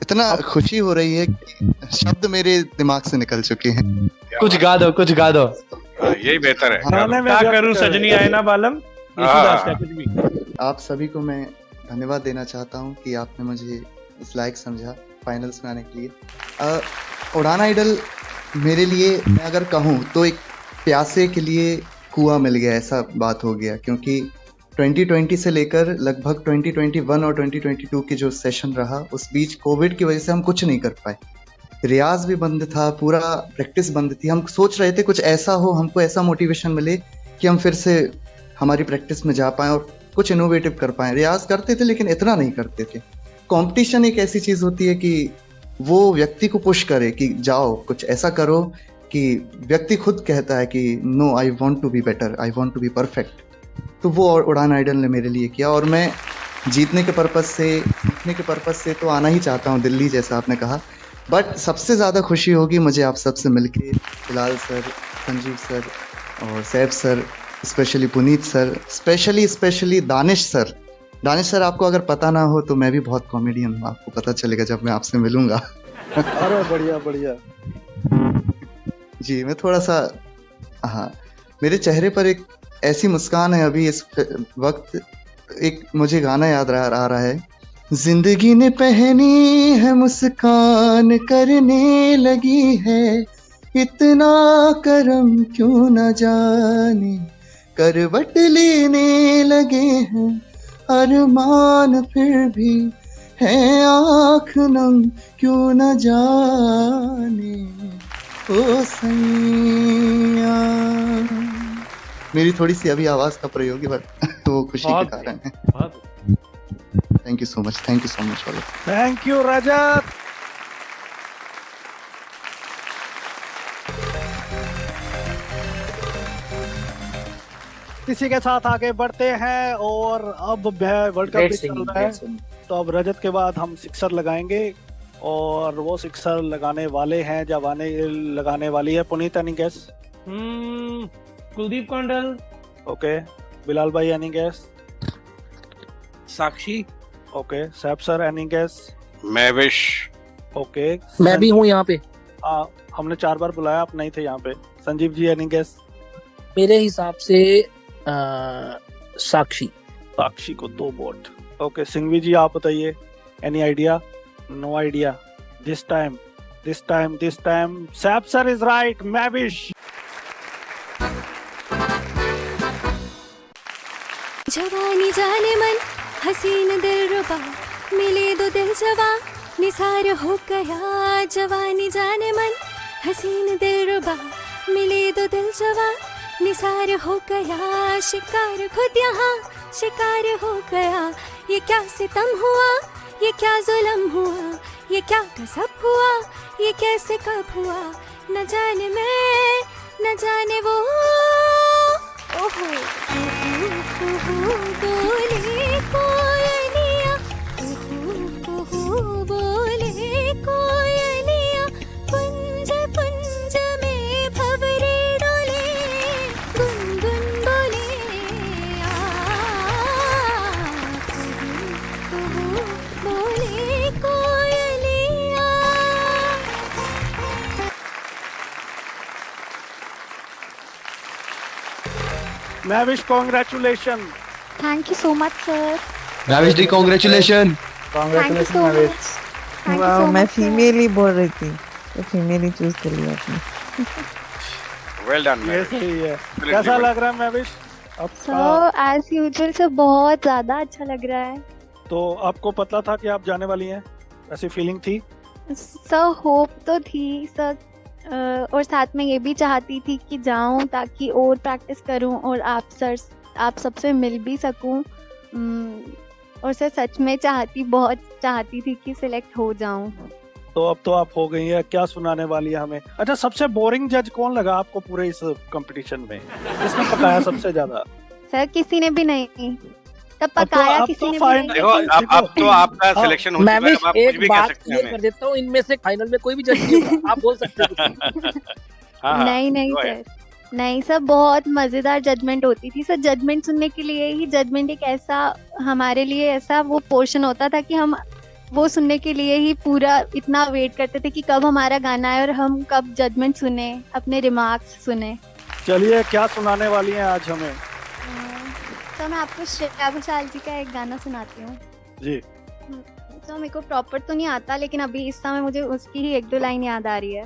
इतना खुशी हो रही है कि शब्द मेरे दिमाग से निकल चुके हैं। कुछ गा दो यही बेहतर है। क्या करूं सजनी आए ना बालम, कुछ भी। आप सभी को मैं धन्यवाद देना चाहता हूं कि आपने मुझे इस लायक समझा फाइनल्स में आने के लिए। उड़ान आइडल मेरे लिए मैं अगर कहूं तो एक प्यासे के लिए कुआं मिल गया, ऐसा बात हो गया। क्योंकि 2020 से लेकर लगभग 2021 और 2022 की जो सेशन रहा, उस बीच कोविड की वजह से हम कुछ नहीं कर पाए। रियाज भी बंद था, पूरा प्रैक्टिस बंद थी। हम सोच रहे थे कुछ ऐसा हो, हमको ऐसा मोटिवेशन मिले कि हम फिर से हमारी प्रैक्टिस में जा पाएं और कुछ इनोवेटिव कर पाएं। रियाज करते थे लेकिन इतना नहीं करते थे। कंपटीशन एक ऐसी चीज़ होती है कि वो व्यक्ति को पुश करे कि जाओ कुछ ऐसा करो कि व्यक्ति खुद कहता है कि no I want to be better, I want to be perfect. तो वो उड़ान आइडल ने मेरे लिए किया। और मैं जीतने के पर्पस से तो आना ही चाहता हूँ दिल्ली, जैसा आपने कहा। बट सबसे ज़्यादा खुशी होगी मुझे आप सबसे मिलके, बिलाल सर, संजीव सर और Saif sir, specially Puneet sir, specially Danish sir. Danish sir आपको अगर पता ना हो तो मैं भी बहुत कॉमेडियन हूँ, आपको पता चलेगा जब मैं आपसे मिलूंगा। अरे बढ़िया जी। मैं थोड़ा सा मेरे चेहरे पर एक ऐसी मुस्कान है अभी इस वक्त। एक मुझे गाना याद आ रहा है, जिंदगी ने पहनी है मुस्कान करने लगी है, इतना करम क्यों न जाने, करवट लेने लगे हैं अरमान फिर भी है आँख नम क्यों न जाने, ओ सैया। मेरी थोड़ी सी अभी आवाज का प्रयोग है, बट वो खुशी के कारण है। Thank you so much, thank you so much. Thank you Rajat. इसी के साथ आगे बढ़ते हैं और अब वर्ल्ड कप भी चल रहा है, तो अब रजत के बाद हम सिक्सर लगाएंगे और वो सिक्सर लगाने वाले हैं जब लगाने वाली है Puneet. Any guess? Kuldeep Kaundal. Okay. Bilal भाई any guess? Sakshi. Okay. Saif sir any guess? Mahvish. Okay. मैं भी हूँ यहाँ पे। हमने 4 बार बुलाया, आप नहीं थे यहाँ पे। Sanjeev ji any guess? मेरे हिसाब से साक्षी। साक्षी को 2 वोट। ओके। सिंघवी जी आप बताइए, any idea? No idea. This time Saif sir is right. Mahvish. Jawani Jaane मन हसीन दिलरुबा, मिले दो दिल जवा निसार हो गया। जवानी जाने मन हसीन दिलरुबा, मिले दो दिल जवा निसार हो गया। शिकार खुद यहाँ शिकार हो गया। ये क्या सितम हुआ, ये क्या जुल्म हुआ, ये क्या कसब हुआ, ये कैसे कब हुआ। न जाने मैं न जाने वो। ओहो बोले कोयलिया, ओहो बोले कोयलिया, कुंज कुंज में भंवरे डोले, गुनगुन बोले बोले कोयलिया। Mahvish congratulation. Thank you so much sir. Mahvish ji congratulation. Congratulation so Mahvish. much. वाह, so मैं much, sir. फीमेल ही बोल रही थी, तो फीमेल ही चूज कर लिया आपने। Well done. ये सही है। कैसा लग रहा है Mahvish? Sir as usual sir बहुत ज्यादा अच्छा लग रहा है। तो आपको पता था कि आप जाने वाली हैं? ऐसी फीलिंग थी? सर होप तो थी सर, और साथ में ये भी चाहती थी कि जाऊं ताकि और प्रैक्टिस करूं और आप सबसे मिल भी सकूं। और सर सच में बहुत चाहती थी कि सिलेक्ट हो जाऊं। तो अब तो आप हो गई हैं। क्या सुनाने वाली है हमें? अच्छा, सबसे बोरिंग जज कौन लगा आपको पूरे इस कंपटीशन में? किसने पकाया सबसे ज्यादा? सर किसी ने भी नहीं, तब पकाया किसी ने भी नहीं। देखो अब तो आपका सिलेक्शन हो चुका है, अब आप कुछ भी कह सकते हैं। कर देता हूँ, इनमें से फाइनल में कोई भी जज नहीं होगा, आप बोल सकते हाँ, नहीं सर, नहीं सर, बहुत मजेदार जजमेंट होती थी सर। जजमेंट सुनने के लिए ही जजमेंट एक ऐसा हमारे लिए ऐसा वो पोर्शन होता था कि हम वो सुनने के लिए ही पूरा इतना वेट करते थे कि कब हमारा गाना आए और हम कब जजमेंट सुने, अपने रिमार्क्स सुने। चलिए, क्या सुनाने वाली हैं आज हमें? तो मैं आपको श्रेया घोषाल जी का एक गाना सुनाती हूँ जी। तो मेरे को प्रॉपर तो नहीं आता, लेकिन अभी इस समय मुझे उसकी ही 1-2 लाइन याद आ रही है।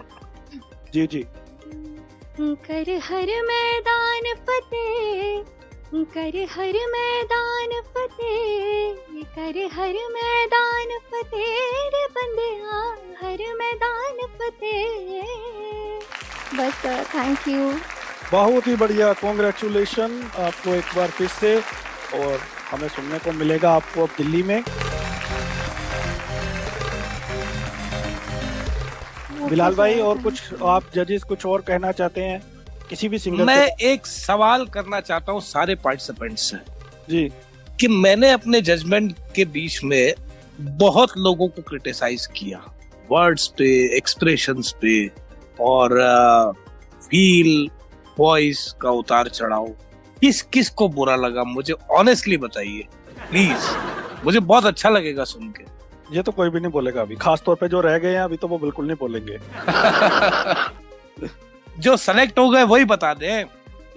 जी जी। कर हर मैदान फतेह, कर हर मैदान फतेह, कर हर मैदान फतेह रे बंदिया, हर मैदान फतेह। बस थैंक यू। बहुत ही बढ़िया, कॉन्ग्रेचुलेशन आपको एक बार फिर से। और हमें सुनने को मिलेगा आपको अब दिल्ली में। बिलाल भाई, और कुछ आप जजेस कुछ और कहना चाहते हैं किसी भी सिंगर? मैं एक सवाल करना चाहता हूँ सारे पार्टिसिपेंट्स से जी, कि मैंने अपने जजमेंट के बीच में बहुत लोगों को क्रिटिसाइज किया, वर्ड्स पे, एक्सप्रेशंस पे, और फील, वॉइस का उतार चढ़ाव, किस को बुरा लगा मुझे ऑनेस्टली बताइए प्लीज, मुझे बहुत अच्छा लगेगा सुन के। ये तो कोई भी नहीं बोलेगा अभी, खास तौर पे जो रह गए हैं अभी तो वो बिल्कुल नहीं बोलेंगे। जो सेलेक्ट हो गए वही बता दे।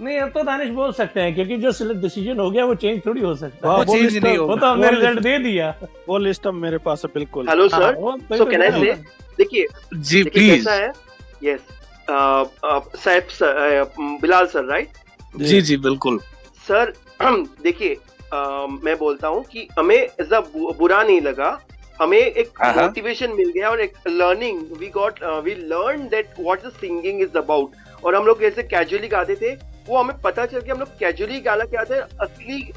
नहीं, अब तो दानिश बोल सकते हैं, क्योंकि जो डिसीजन हो गया वो चेंज थोड़ी हो सकता है। वो चेंज नहीं होगा, वो तो हमने रिजल्ट दे दिया। वो लिस्ट अब मेरे पास है बिल्कुल। Hello sir, so can I say, देखिए जी प्लीज। कैसा है? Yes, Saif sir, Bilal sir, right? जी जी बिल्कुल सर। देखिए, मैं बोलता हूँ कि हमें ऐसा बुरा नहीं लगा, हमें एक मोटिवेशन मिल गया और एक learning we learn that what the singing is about. और हम लोग जैसे कैजुअली गाते थे, वो हमें पता चल कि हम लोग कैजुअली गाना क्या होता है, असली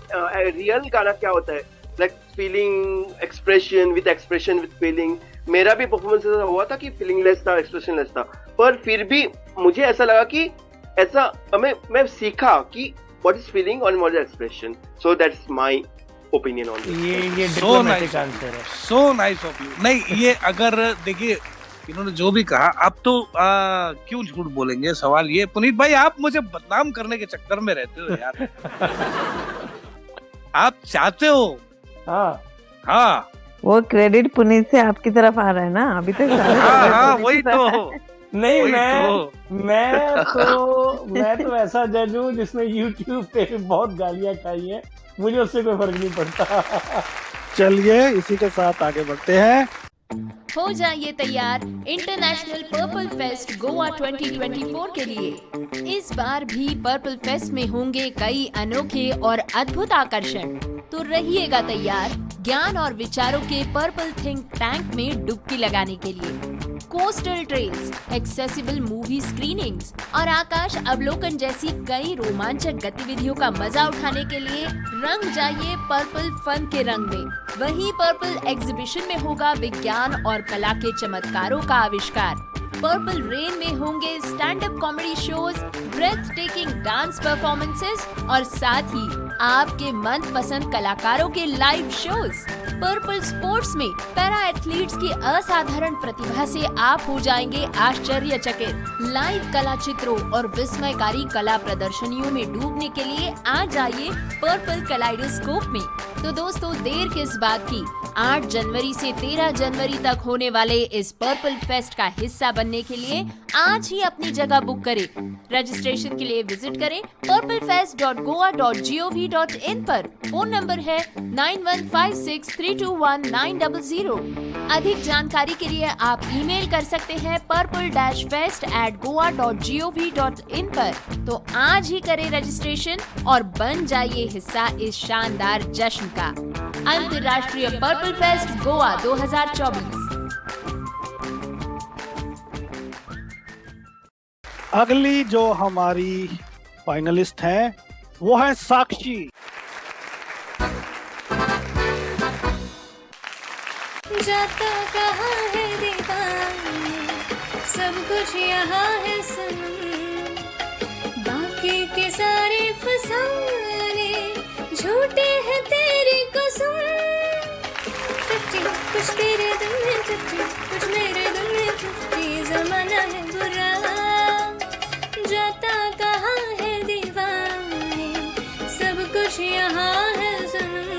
रियल गाना क्या होता है, like feeling, expression with feeling. मेरा भी परफॉर्मेंस ऐसा हुआ था कि फीलिंग लेस था, एक्सप्रेशन लेस था, पर फिर भी मुझे ऐसा लगा कि ऐसा मैं सीखा कि what is feeling and what is expression. So that's my opinion on this. ये डिप्लोमेटिक आंसर है. So nice of you. नहीं, ये अगर देखिए इन्होंने जो भी कहा, आप तो क्यों झूठ बोलेंगे. सवाल ये, पुनीत भाई आप मुझे बदनाम करने के चक्कर में रहते हो यार. आप चाहते हो. हाँ वो क्रेडिट पुनीत से आपकी तरफ आ रहा है ना अभी तक. हाँ वही तो. नहीं, मैं तो ऐसा जज हूँ जिसने YouTube पे बहुत गालियां खाई है. मुझे उससे कोई फर्क नहीं पड़ता. चलिए इसी के साथ आगे बढ़ते हैं. हो जाइए तैयार इंटरनेशनल पर्पल फेस्ट गोवा 2024 के लिए. इस बार भी पर्पल फेस्ट में होंगे कई अनोखे और अद्भुत आकर्षण. तो रहिएगा तैयार ज्ञान और विचारों के पर्पल थिंक टैंक में डुबकी लगाने के लिए. Coastal trails, accessible movie screenings और आकाश अवलोकन जैसी कई रोमांचक गतिविधियों का मजा उठाने के लिए रंग जाइए पर्पल फन के रंग में. वहीं पर्पल एग्जीबिशन में होगा विज्ञान और कला के चमत्कारों का आविष्कार. पर्पल रेन में होंगे stand up comedy shows, breath taking dance performances और साथ ही आपके मनपसंद कलाकारों के लाइव शोज. पर्पल स्पोर्ट्स में पैरा एथलीट्स की असाधारण प्रतिभा से आप हो जाएंगे आश्चर्यचकित. लाइव कला चित्रों और विस्मयकारी कला प्रदर्शनियों में डूबने के लिए आ जाइए पर्पल कलाइडोस्कोप में. तो दोस्तों देर किस बात की, 8 जनवरी से 13 जनवरी तक होने वाले इस पर्पल फेस्ट का हिस्सा बनने के लिए आज ही अपनी जगह बुक करें. रजिस्ट्रेशन के लिए विजिट करें purplefest.goa.gov.in पर. फोन नंबर है 9156321900. अधिक जानकारी के लिए आप ईमेल कर सकते हैं purple-fest@goa.gov.in पर. तो आज ही करें रजिस्ट्रेशन और बन जाइए हिस्सा इस शानदार जश्न का. अंतर्राष्ट्रीय पर्पल फेस्ट गोवा 2024. अगली जो हमारी फाइनलिस्ट हैं वो है साक्षी. जाता कहाँ है दीवाने, सब कुछ यहाँ है सनम. बाकी के सारे फसाने झूठे हैं तेरी कसम. 50 कुछ तेरे दिल में 50, कुछ मेरे दिल में 50. जमाना है बुरा, जाता कहाँ है दीवाने, सब कुछ यहाँ है सनम.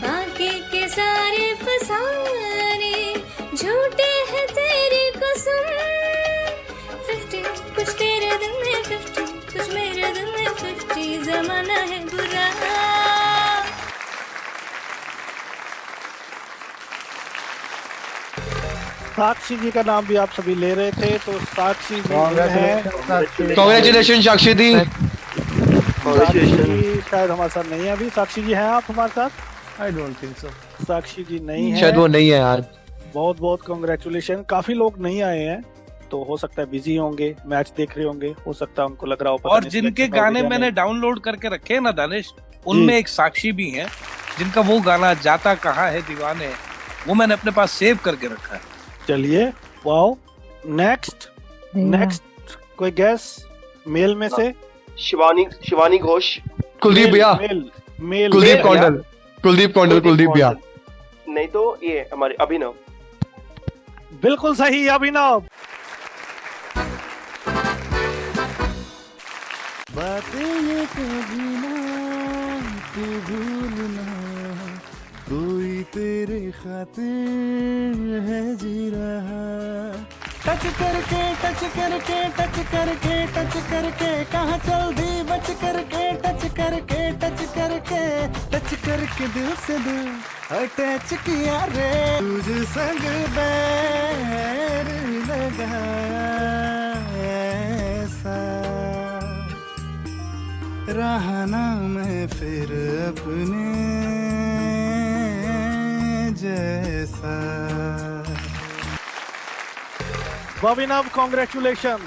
बाकी के सारे फसाने झूठे हैं तेरी कसम. 50 कुछ तेरे दिल में 50, कुछ मेरे दिल में 50. जमाना है बुरा. साक्षी जी का नाम भी आप सभी ले रहे थे, तो साक्षी जी कांग्रेचुलेशन साक्षी दी. साक्षी शायद हमारे साथ नहीं है अभी. साक्षी जी हैं आप हमारे साथ? I don't think so. साक्षी जी नहीं है, शायद वो नहीं है यार. बहुत बहुत कांग्रेचुलेशन. काफी लोग नहीं आए हैं, तो हो सकता है बिजी होंगे, मैच देख रहे होंगे, हो सकता है उनको लग रहा हो. और जिनके गाने मैंने डाउनलोड करके रखे हैं ना दानिश, उनमें एक साक्षी भी है जिनका वो गाना जाता कहाँ है दीवाने, वो मैंने अपने पास सेव करके रखा है. चलिए, वाओ. नेक्स्ट कोई गैस मेल में से? शिवानी घोष. कुलदीप भैया. मेल कुलदीप भैया. नहीं तो ये हमारे अभिनव. बिल्कुल सही, अभिनव. बातें ये कभी ना तू भूलना, कोई तेरे खातिर है जी रहा. टच करके टच करके टच करके टच करके कहाँ चल दी बच करके. टच करके टच करके टच करके दिल से दिल अटैच किया रे. तुझ संग बैर लगाया ऐसा, रहा ना मैं फिर अपने जैसा. Abhinav, congratulation.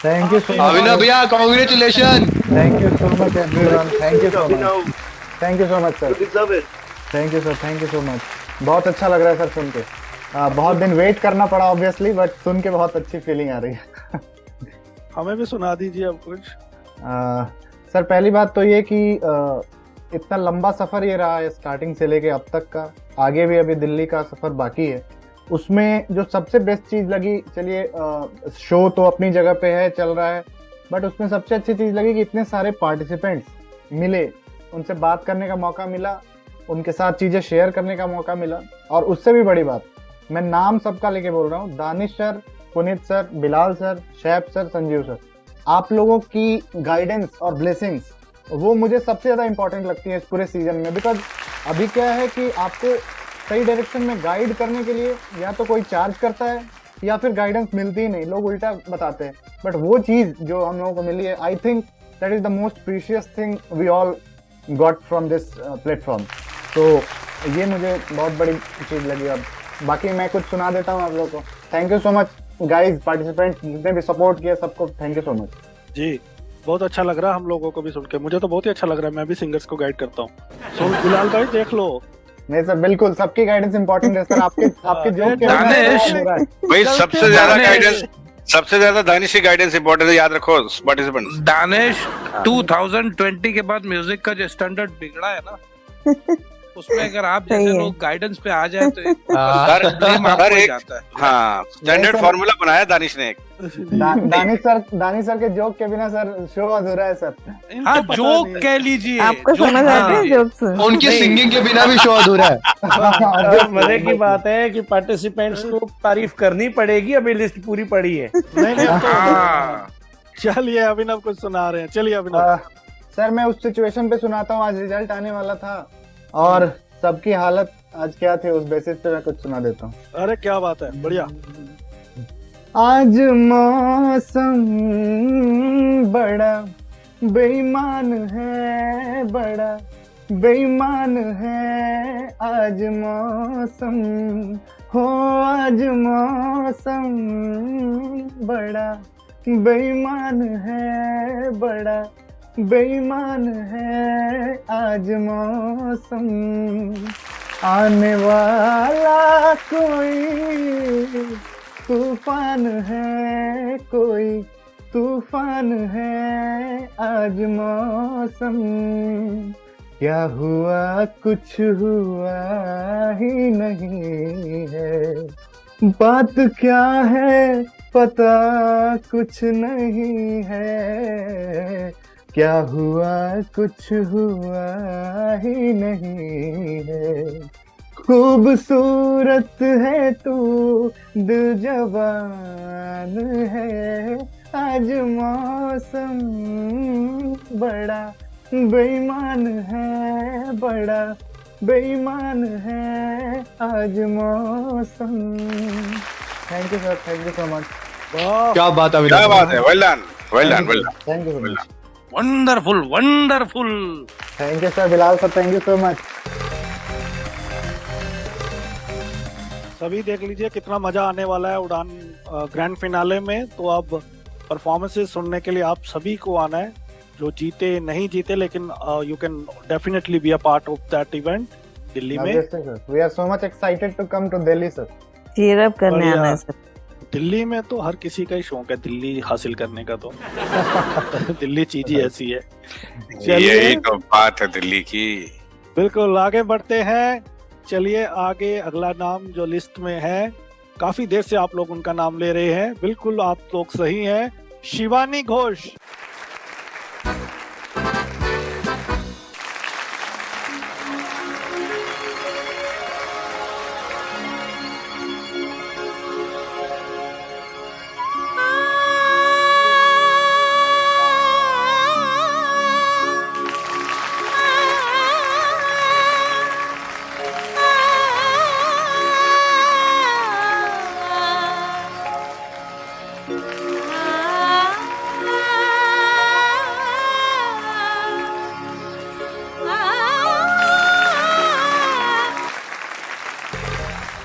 Thank you so much Abhinav भैया, congratulation. Thank you so much everyone. Thank you so much. Thank you so much sir. Thank you sir. Thank you so much. बहुत अच्छा लग रहा है सर सुन के. बहुत दिन वेट करना पड़ा ऑब्वियसली, बट सुन के बहुत अच्छी फीलिंग आ रही है. हमें भी सुना दीजिए अब कुछ. सर पहली बात तो ये कि इतना लंबा सफर ये रहा है स्टार्टिंग से लेके अब तक का, आगे भी अभी दिल्ली का सफर बाकी है। उसमें जो सबसे बेस्ट चीज लगी, चलिए शो तो अपनी जगह पे है, चल रहा है, बट उसमें सबसे अच्छी चीज लगी कि इतने सारे पार्टिसिपेंट्स मिले, उनसे बात करने का मौका मिला, उनके साथ चीजें शेयर करने का मौका मिला। और उससे भी बड़ी बात, मैं नाम सबका लेके बोल रहा हूँ, Danish sir, Puneet sir, Bilal sir, Shaib sir, Sanjeev sir, आप लोगों की गाइडेंस और ब्लेसिंग्स वो मुझे सबसे ज्यादा इंपॉर्टेंट लगती है इस पूरे सीजन में। बिकॉज अभी क्या है कि आपको सही डायरेक्शन में गाइड करने के लिए या तो कोई चार्ज करता है या फिर गाइडेंस मिलती ही नहीं, लोग उल्टा बताते हैं। बट वो चीज जो हम लोगों को मिली है, I think that is the most precious thing we all got from this platform. तो ये मुझे बहुत बड़ी चीज लगी। अब बाकी मैं कुछ सुना देता हूँ आप लोगों को। Thank you so much guys, participants जितने भी सपोर्ट किया सबको थैंक यू सो मच जी। बहुत अच्छा लग रहा है हम लोगों को भी सुन के, मुझे तो बहुत ही अच्छा लग रहा है। मैं भी सिंगर्स को गाइड करता हूँ। सो बिलाल भाई देख लो। नहीं सर, बिल्कुल सबकी गाइडेंस इंपॉर्टेंट है सर। आपके जो भाई सबसे ज्यादा दानिश की गाइडेंस इंपॉर्टेंट है, याद रखो पार्टिसिपेंट्स। दानिश 2020 के बाद म्यूजिक का जो स्टैंडर्ड बिगड़ा है ना, उसमें अगर आप जैसे लोग गाइडेंस पे आ जाए तो स्टैंडर्ड फॉर्मूला बनाया दानिश ने। दानिश सर के जोक के बिना सर शो अधूरा है सर। हाँ, जोक कह लीजिए, आपको समझ आते हैं जोक्स? उनकी सिंगिंग के बिना भी शो अधूरा है। मजे की बात है कि पार्टिसिपेंट्स को तारीफ करनी पड़ेगी, अभी लिस्ट पूरी पड़ी है। चलिए अभिनव कुछ सुना रहे हैं, चलिए अभिनव। सर मैं उस सिचुएशन पे सुनाता हूँ, आज रिजल्ट आने वाला था और सबकी हालत आज क्या थी, उस बेसिस पे मैं कुछ सुना देता हूँ। अरे क्या बात है, बढ़िया। आज मौसम बड़ा बेईमान है, बड़ा बेईमान है आज मौसम हो, आज मौसम बड़ा बेईमान है, बड़ा बेईमान है आज मौसम। आने वाला कोई तूफान है, कोई तूफान है आज मौसम। क्या हुआ कुछ हुआ ही नहीं है, बात क्या है पता कुछ नहीं है। क्या हुआ कुछ हुआ ही नहीं है, खूबसूरत है तू दिल जवान है आज मौसम बड़ा बेईमान है, बड़ा बेईमान है आज मौसम। Thank you sir, thank you so much. क्या बात है, क्या बात है, well done, well done, well done, thank you so much. Wonderful, wonderful. Thank you sir, Bilal sir, thank you so much. सभी देख लीजिए कितना मजा आने वाला है उड़ान ग्रैंड फिनाले में। तो अब परफॉर्मेंसेस सुनने के लिए आप सभी को आना है, जो जीते नहीं जीते, लेकिन you can definitely be a part of that event Delhi में। We are so much excited to come to Delhi sir. Cheer up करने आना है सर। दिल्ली में तो हर किसी का ही शौक है दिल्ली हासिल करने का, तो दिल्ली चीज ही ऐसी है। यही तो बात है दिल्ली की। बिल्कुल, आगे बढ़ते हैं। चलिए आगे अगला नाम जो लिस्ट में है, काफी देर से आप लोग उनका नाम ले रहे हैं, बिल्कुल आप लोग सही हैं, Shivani Ghosh.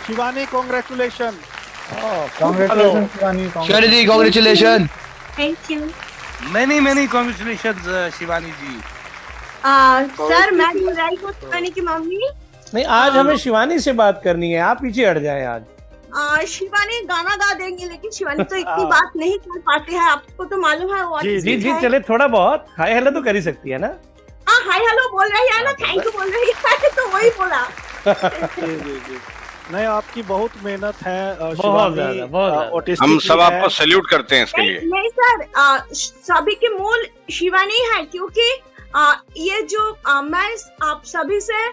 Shivani congratulation. Congratulation Shivani, Shivani congratulation. Thank you. Many congratulations Shivani ji. Sir मैं बोल रही हूँ शिवानी की मम्मी। नहीं, आज हमें शिवानी से बात करनी है, आप पीछे हट जाएं आज। शिवानी गाना गा देंगी, लेकिन शिवानी तो इतनी बात नहीं कर पाते हैं, आपको तो मालूम है वो जी चले थोड़ा बहुत हाय हेलो तो कर ही सकती है ना। हाँ हाय हेलो बोल रही है ना, थैंक यू बोल रही है, तो वही बोला। जी नहीं, आपकी बहुत मेहनत है बहुत ज्यादा। हम सब आपको सैल्यूट करते हैं इसके लिए। नहीं सर, सभी के मूल शिवानी है, क्योंकि ये जो मैं आप सभी से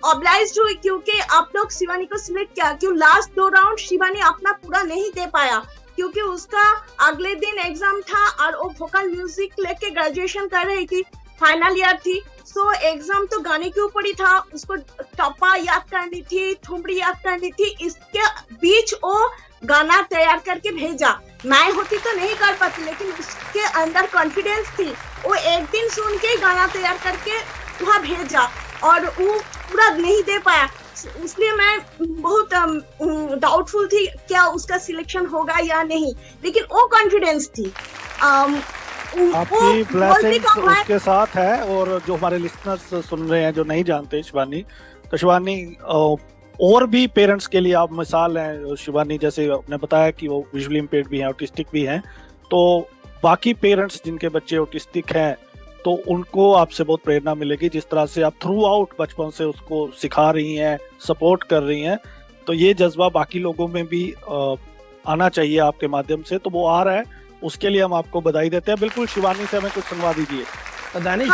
ऑब्लाइज्ड हुई, क्योंकि आप लोग शिवानी को सिलेक्ट किया। क्यों लास्ट 2 राउंड शिवानी अपना पूरा नहीं दे पाया, क्योंकि उसका अगले दिन एग्जाम था और वो वोकल म्यूजिक लेके ग्रेजुएशन कर रही थी, फाइनल ईयर थी। सो एग्जाम तो गाने के ऊपर ही था, उसको टप्पा याद करनी थी, ठुमरी याद करनी थी, इसके बीच वो गाना तैयार करके भेजा। मैं होती तो नहीं कर पाती, लेकिन उसके अंदर कॉन्फिडेंस थी, वो एक दिन सुन के गाना तैयार करके वहाँ भेजा और वो पूरा नहीं दे पाया। इसलिए मैं बहुत डाउटफुल थी क्या उसका सिलेक्शन होगा या नहीं, लेकिन वो कॉन्फिडेंस थी। आपकी ब्लेसिंग्स उसके साथ है। और जो हमारे लिसनर्स सुन रहे हैं जो नहीं जानते शिवानी, तो शिवानी और भी पेरेंट्स के लिए आप मिसाल हैं। शिवानी जैसे आपने बताया कि वो विजुअली इम्पेयर्ड भी हैं, ऑटिस्टिक भी हैं, तो बाकी पेरेंट्स जिनके बच्चे ऑटिस्टिक हैं तो उनको आपसे बहुत प्रेरणा मिलेगी। जिस तरह से आप थ्रू आउट बचपन से उसको सिखा रही हैं, सपोर्ट कर रही हैं, तो ये जज्बा बाकी लोगों में भी आना चाहिए आपके माध्यम से, तो वो आ रहा है। उसके लिए हम आपको बधाई देते हैं। बिल्कुल शिवानी से हमें कुछ सुनवा दीजिए। दानिश,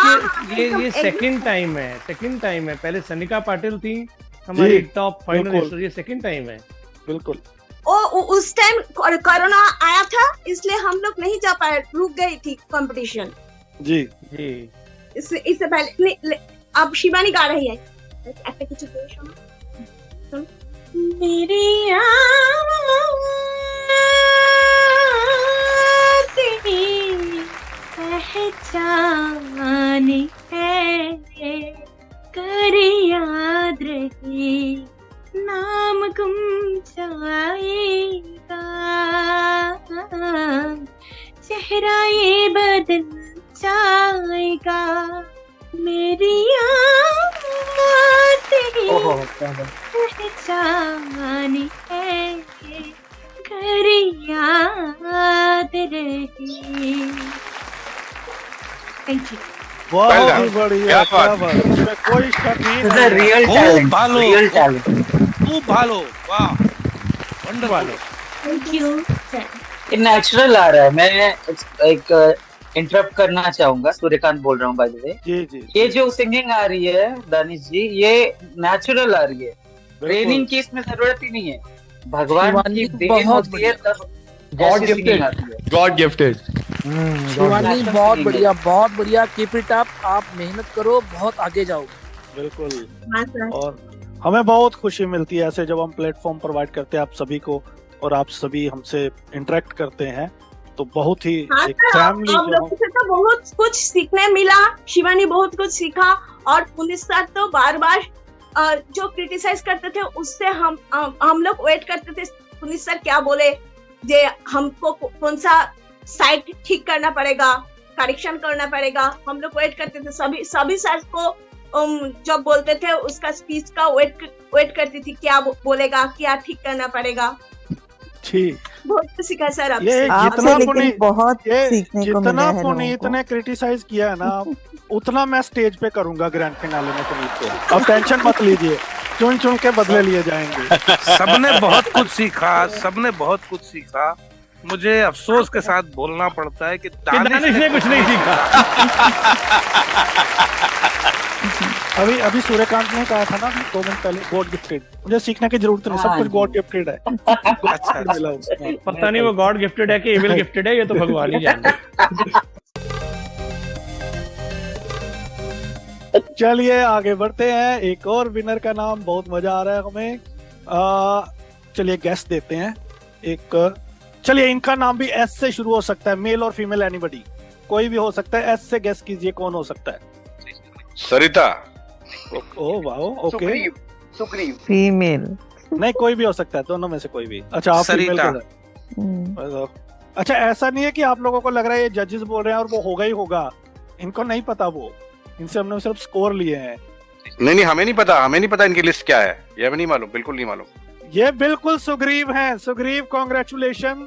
ये सेकंड टाइम है। पहले सनिका पाटिल थी हमारी टॉप फाइनलिस्ट, ये सेकंड टाइम है। बिल्कुल। उस टाइम कोरोना आया था, इसलिए हम लोग नहीं जा पाए, रुक गई थी कंपटीशन। जी इससे पहले अब शिवानी गा रही है। मेरी पहचान है, कर याद रही, नाम गुम जाएगा, चेहरा ये बदल जाएगा, मेरी पहचान है, कर याद रही। Thank you. बहुत ही बढ़िया, क्या बात, इसमें कोई शक नहीं है। रियल टैलेंट, खूब भालो, वाह, वंडरफुल। Thank you. ये नेचुरल आ रहा है। मैं एक इंटरप्ट करना चाहूंगा, सूर्यकांत बोल रहा हूँ बाय द वे। जी। ये जो सिंगिंग आ रही है दानिश जी, ये नेचुरल आ रही है, ट्रेनिंग की इसमें जरूरत ही नहीं है। भगवान की देन होती है, तब गॉड गिफ्टेड। शिवानी बहुत बढ़िया, कीप इट अप, आप मेहनत करो, बहुत आगे जाओ। बिल्कुल। और हमें बहुत खुशी मिलती है ऐसे जब हम प्लेटफॉर्म प्रोवाइड करते हैं आप सभी को, और आप सभी हमसे इंटरेक्ट करते हैं, तो बहुत ही एक फैमिली हम लोगों से तो बहुत कुछ सीखने मिला। शिवानी बहुत कुछ सीखा, और पुलिस सर तो बार बार जो क्रिटिसाइज करते थे उससे हम लोग वेट करते थे पुलिस सर क्या बोले, जे हमको कौन सा साइड ठीक करना पड़ेगा, करेक्शन करना पड़ेगा। हम लोग वेट करते थे, सभी सर को जब बोलते थे उसका स्पीच का वेट करती थी, क्या बोलेगा, क्या ठीक करना पड़ेगा। ठीक, बहुत कुछ सीखा सर आपसे। जितना पुनीत ने क्रिटिसाइज किया है ना, उतना मैं स्टेज पे करूंगा ग्रैंड फिनाले में पुनीत को। अब टेंशन मत लीजिए, चुन चुन के बदले लिए जाएंगे। सबने बहुत कुछ सीखा। मुझे अफसोस के साथ बोलना पड़ता है कि दानिश ने कुछ नहीं सीखा। अभी सूर्यकांत ने कहा था ना 2 मिनट पहले, गॉड गिफ्टेड। मुझे सीखने की जरूरत नहीं, सब कुछ गॉड गिफ्टेड है। अच्छा, पता नहीं वो गॉड गिफ्टेड है कि एविल गिफ्टेड है, ये तो भगवान ही जानते। चलिए आगे बढ़ते हैं। एक और विनर का नाम, बहुत मजा आ रहा है हमें। चलिए गेस देते हैं एक। चलिए इनका नाम भी एस से शुरू हो सकता है, मेल और फीमेल, एनीबडी, कोई भी हो सकता है। एस से गेस कीजिए कौन हो सकता है। Sarita. Oh wow, okay. Sugriv. Female. नहीं, कोई भी हो सकता है, दोनों में से कोई भी। अच्छा, आप फीमेल को। अच्छा, ऐसा नहीं है कि आप लोगों को लग रहा है ये जजेस बोल रहे हैं और वो होगा ही होगा। इनको नहीं पता, वो इनसे हमने सिर्फ स्कोर लिए हैं। नहीं, हमें नहीं पता इनकी लिस्ट क्या है, ये हमें नहीं मालूम, बिल्कुल नहीं मालूम। ये बिल्कुल सुग्रीव हैं। सुग्रीव, कॉन्ग्रेचुलेशन।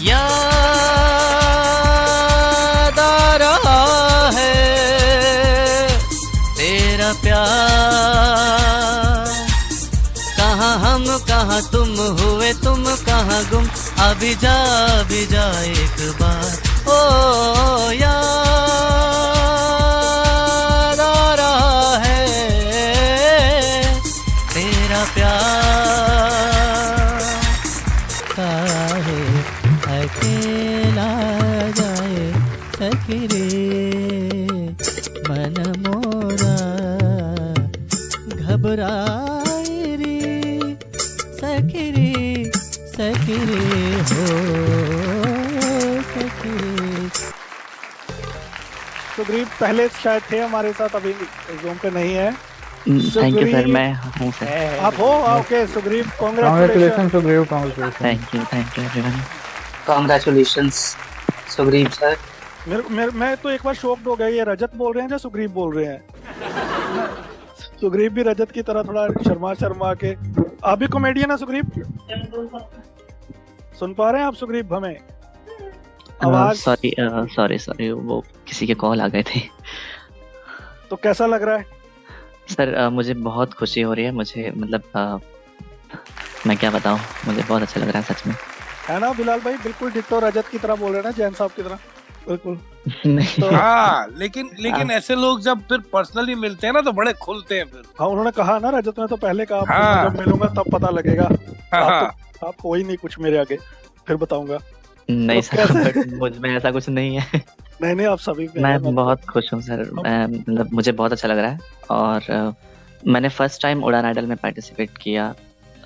याद आ रहा है तेरा प्यार, कहाँ हम कहाँ तुम हुए तुम कहाँ गुम, अभी जा एक बार। ओ याद आ रहा है तेरा प्यार, काहे अकेला जाए सखरे मन मोरा, घबराए रे सखरे सखरे हो सखरे। सुग्रीव पहले शायद थे हमारे साथ, अभी जूम पे नहीं है। थैंक यू सर, मैं हूँ सर। आप हो? Okay Sugriv, congratulation Sugriv, congratulation. Thank you everyone. Congratulations Sugriv sir. मैं तो एक बार शॉक्ड हो गया, ये रजत बोल रहे हैं या सुग्रीव बोल रहे हैं? सुग्रीव भी रजत की तरह थोड़ा शर्मा के। आप भी कॉमेडियन है सुग्रीव? सुन पा रहे हैं आप सुग्रीव हमें? आवाज सॉरी वो किसी के कॉल आ गए थे। तो कैसा लग रहा है सर? मुझे बहुत खुशी हो रही है, मुझे मतलब मैं क्या बताऊं, मुझे बहुत अच्छा लग रहा है सच में। है ना बिलाल भाई? बिल्कुल डिट्टो रजत की तरह बोल रहे हैं ना, जैन साहब की तरह। बिल्कुल। तो हाँ, लेकिन ऐसे लोग जब फिर पर्सनली मिलते हैं ना तो बड़े खुलते हैं फिर। हाँ, उन्होंने कहा ना, रजत ने तो पहले कहा हाँ। जब मिलूंगा तब पता लगेगा। हाँ। आप हो ही नहीं कुछ मेरे आगे, फिर बताऊंगा। नहीं सर, मुझ में ऐसा कुछ नहीं है। नहीं आप सभी मैं बहुत खुश हूँ सर, मतलब मुझे बहुत अच्छा लग रहा है। और मैंने फर्स्ट टाइम उड़ान आइडल में पार्टिसिपेट किया।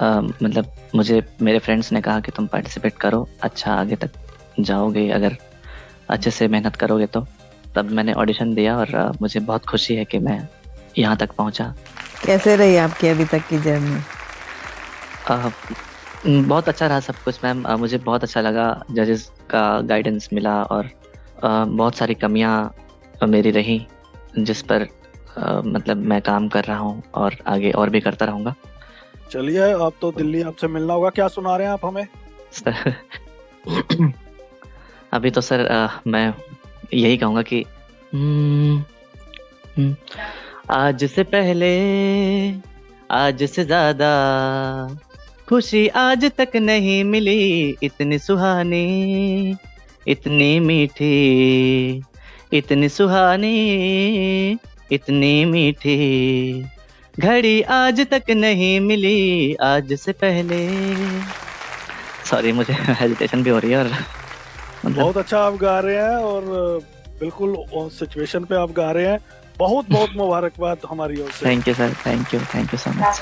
मतलब मुझे मेरे फ्रेंड्स ने कहा कि तुम पार्टिसिपेट करो, अच्छा आगे तक जाओगे अगर अच्छे से मेहनत करोगे तो। तब मैंने ऑडिशन दिया और मुझे बहुत खुशी है कि मैं यहाँ तक पहुँचा। कैसे रही आपकी अभी तक की जर्नी? बहुत अच्छा रहा सब कुछ मैम, मुझे बहुत अच्छा लगा। जजेस का गाइडेंस मिला और बहुत सारी कमियां मेरी रही जिस पर मतलब मैं काम कर रहा हूं और आगे और भी करता रहूंगा। चलिए, आप तो दिल्ली, आपसे मिलना होगा। क्या सुना रहे हैं आप हमें? सर अभी तो सर मैं यही कहूंगा कि आज से पहले आज से ज्यादा खुशी आज तक नहीं मिली, इतनी सुहानी इतनी मीठी, इतनी सुहानी इतनी मीठी घड़ी आज तक नहीं मिली आज से पहले। सॉरी, मुझे हेजिटेशन भी हो रही है और मतलब बहुत अच्छा आप गा रहे हैं और बिल्कुल सिचुएशन पे आप गा रहे हैं। बहुत बहुत मुबारकबाद हमारी ओर से। Thank you sir, thank you so much.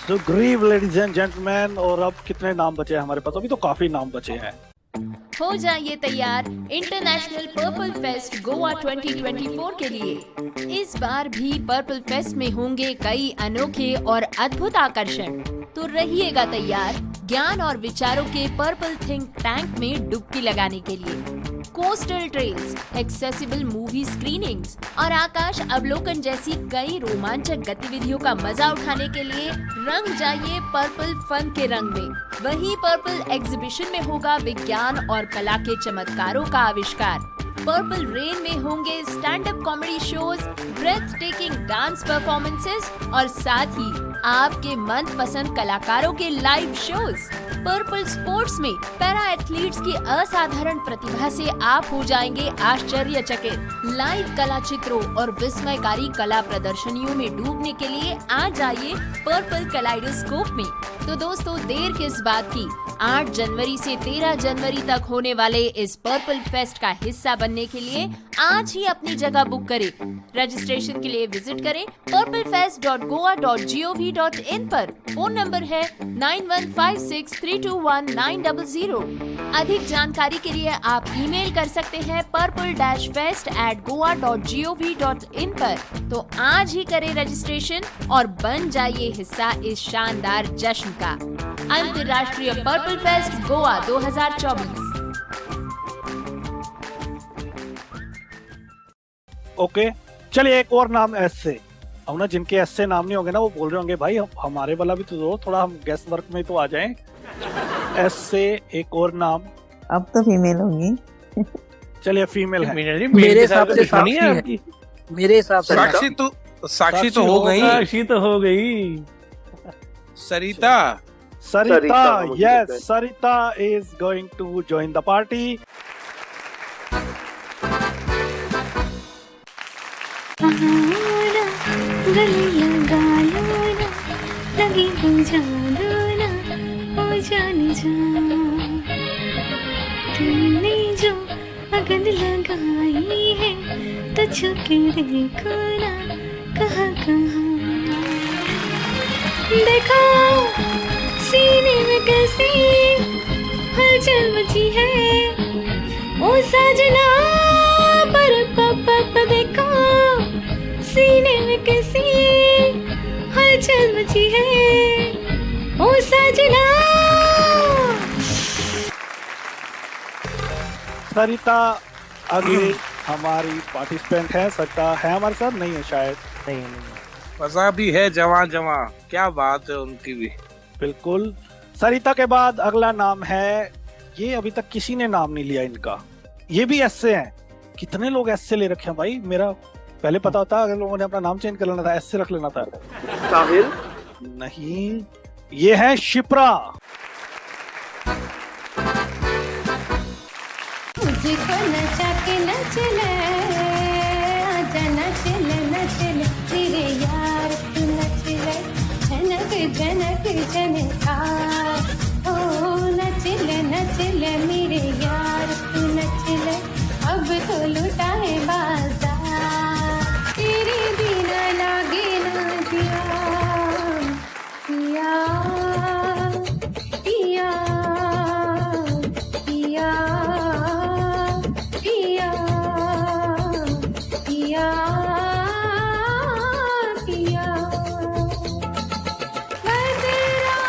Sugriv, ladies and gentleman. और अब कितने नाम बचे हैं हमारे पास? अभी तो काफी नाम बचे हैं। हो जाइए तैयार इंटरनेशनल पर्पल फेस्ट गोवा 2024 के लिए। इस बार भी पर्पल फेस्ट में होंगे कई अनोखे और अद्भुत आकर्षण, तो रहिएगा तैयार ज्ञान और विचारों के पर्पल थिंक टैंक में डुबकी लगाने के लिए। Coastal trails, accessible movie screenings और आकाश अवलोकन जैसी कई रोमांचक गतिविधियों का मजा उठाने के लिए रंग जाइए पर्पल फन के रंग में। वहीं पर्पल एग्जीबिशन में होगा विज्ञान और कला के चमत्कारों का आविष्कार। पर्पल रेन में होंगे stand up comedy shows, breath taking dance performances और साथ ही आपके मनपसंद कलाकारों के लाइव शोज। पर्पल स्पोर्ट्स में पैरा एथलीट्स की असाधारण प्रतिभा से आप हो जाएंगे आश्चर्यचकित। लाइव कला चित्रों और विस्मयकारी कला प्रदर्शनियों में डूबने के लिए आ जाइए पर्पल कलाइडोस्कोप में। तो दोस्तों, देर किस बात की, 8 जनवरी से 13 जनवरी तक होने वाले इस पर्पल फेस्ट का हिस्सा बनने के लिए आज ही अपनी जगह बुक करें। रजिस्ट्रेशन के लिए विजिट करें purplefest.goa.gov.in पर। फोन नंबर है 9156321900। अधिक जानकारी के लिए आप ईमेल कर सकते हैं purple-fest@goa.gov.in पर। तो आज ही करें रजिस्ट्रेशन और बन जाइए हिस्सा इस शानदार जश्न का। अंतर्राष्ट्रीय पर्पल फेस्ट गोवा 2024। ओके, चलिए एक और नाम एस से। अब ना जिनके एस से नाम नहीं होंगे ना वो बोल रहे होंगे भाई हमारे वाला भी तो दो, थोड़ा हम गेस्ट वर्क में तो आ जाएं। एस से एक और नाम। अब तो फीमेल होंगी। चलिए फीमेल है। मेरे हिसाब से साक्षी है। मेरे हिसाब से साक्षी तो हो गई। साक्षी तो हो गई। Sarita, yes, Sarita is going to join the party. गले लगा लो ना, लगी बुझा लो ना, ओ जान जा। तुमने जो अगन लगाई है तो छुके देखो ना, कहाँ कहाँ देखो सीने में कैसी हलचल मची है, ओ सजना पर पापा देखो सीने में कैसी हलचल मची है, ओ सजना। सरिता अगली हमारी पार्टिसिपेंट है। सरिता है हमारे साथ? नहीं है शायद। नहीं। मजा भी है, जवां जवां, क्या बात है उनकी भी। बिल्कुल। सरिता के बाद अगला नाम है, ये अभी तक किसी ने नाम नहीं लिया इनका, ये भी एस से हैं। कितने लोग एस से ले रखे हैं भाई, मेरा पहले पता होता अगर लोगों ने अपना नाम चेंज कर लेना था, एस से रख लेना था। साहिल नहीं, ये है शिप्रा। मुझको नचा के नच ले, आजा नच ले तेरे यार तू नच ले, झनक झनक झनका, ओ नच ले मेरे यार तू नच ले, अब तो लुटा है बाजार, तेरे बिना लागे ना दिया पिया पिया पिया पिया पिया पिया। बदरा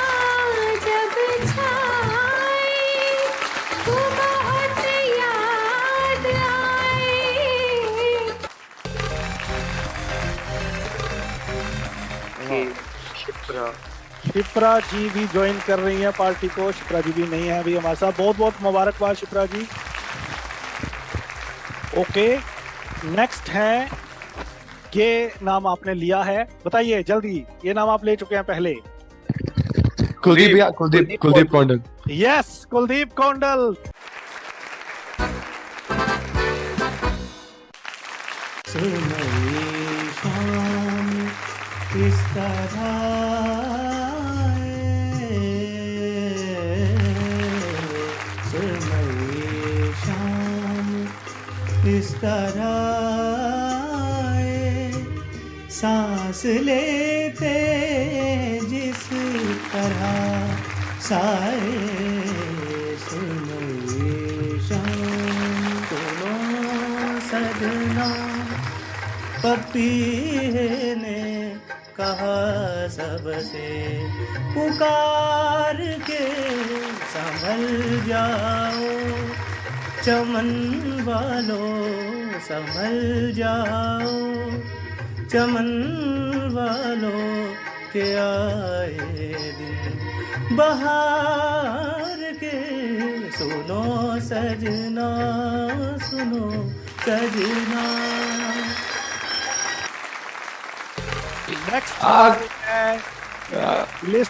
जब छाए तो बहुत याद आए। शिप्रा जी भी ज्वाइन कर रही है पार्टी को। शिप्रा जी भी नहीं है अभी हमारे साथ। बहुत बहुत मुबारकबाद शिप्रा जी। ओके, नेक्स्ट है, ये नाम आपने लिया है, बताइए जल्दी, ये नाम आप ले चुके हैं पहले। कुलदीप कौंडल। यस, कुलदीप कौंडल। इस तरह शाम इस तरह सांस लेते जिस तरह साए सुनई शाम दोनों सजना पपी ने कहा सबसे पुकार के संभल जाओ चमन वालों संभल जाओ चमन वालों के आए दिन बहार के सुनो सजना सुनो सजना।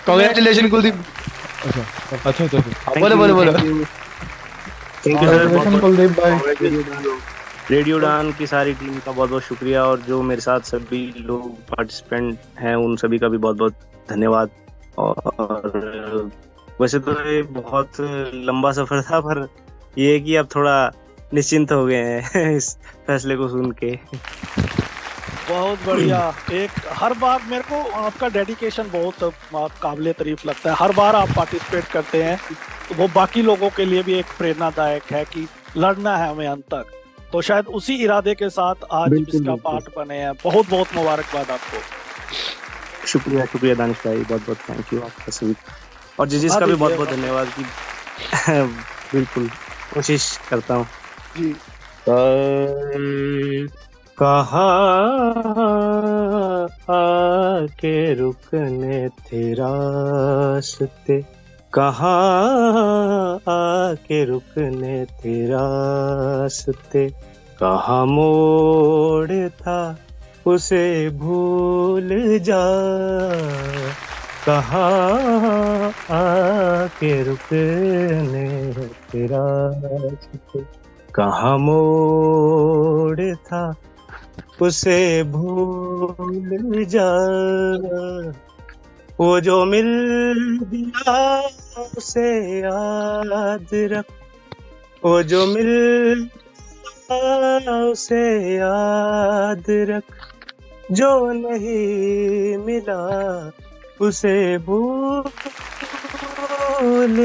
कांग्रेचुलेशन कुलदीप। अच्छा बोलो थैंक यू सर कुलदीप भाई। रेडियो उड़ान की सारी टीम का बहुत बहुत शुक्रिया, और जो मेरे साथ सभी लोग पार्टिसिपेंट हैं उन सभी का भी बहुत बहुत धन्यवाद। और वैसे तो ये बहुत लंबा सफर था, पर ये है कि अब थोड़ा निश्चिंत हो गए हैं इस फैसले को सुन के। बहुत बढ़िया। एक हर बार मेरे को आपका डेडिकेशन बहुत काबिले तारीफ लगता है। हर बार आप पार्टिसिपेट करते हैं तो वो बाकी लोगों के लिए भी एक प्रेरणादायक है कि लड़ना है हमें अंत तक। तो शायद उसी इरादे के साथ आज इसका पार्ट बने हैं। बहुत बहुत मुबारकबाद आपको। शुक्रिया दानिश भाई, बहुत बहुत थैंक यू आपका सभी, और जजेस का भी बहुत बहुत धन्यवाद कि बिल्कुल कोशिश करता हूँ जी। कहाँ आके रुकने थे रास्ते, कहाँ आके रुकने थे रास्ते, कहाँ मोड़ था उसे भूल जा, कहाँ आके रुकने थे रास्ते, कहाँ मोड़ था उसे भूल जा, वो जो मिल गया उसे याद रख, वो जो मिल गया उसे याद रख, जो नहीं मिला उसे भूल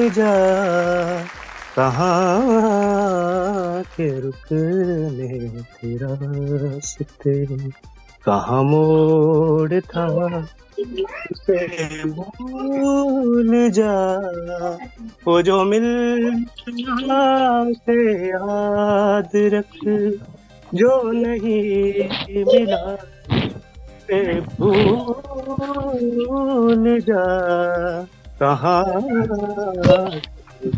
जा, कहाँ के रुकने थे रास्ते, कहाँ मोड़ था उसे भूल जा, वो जो मिल गया उसे याद रख, जो नहीं मिला उसे भूल जा, कहाँ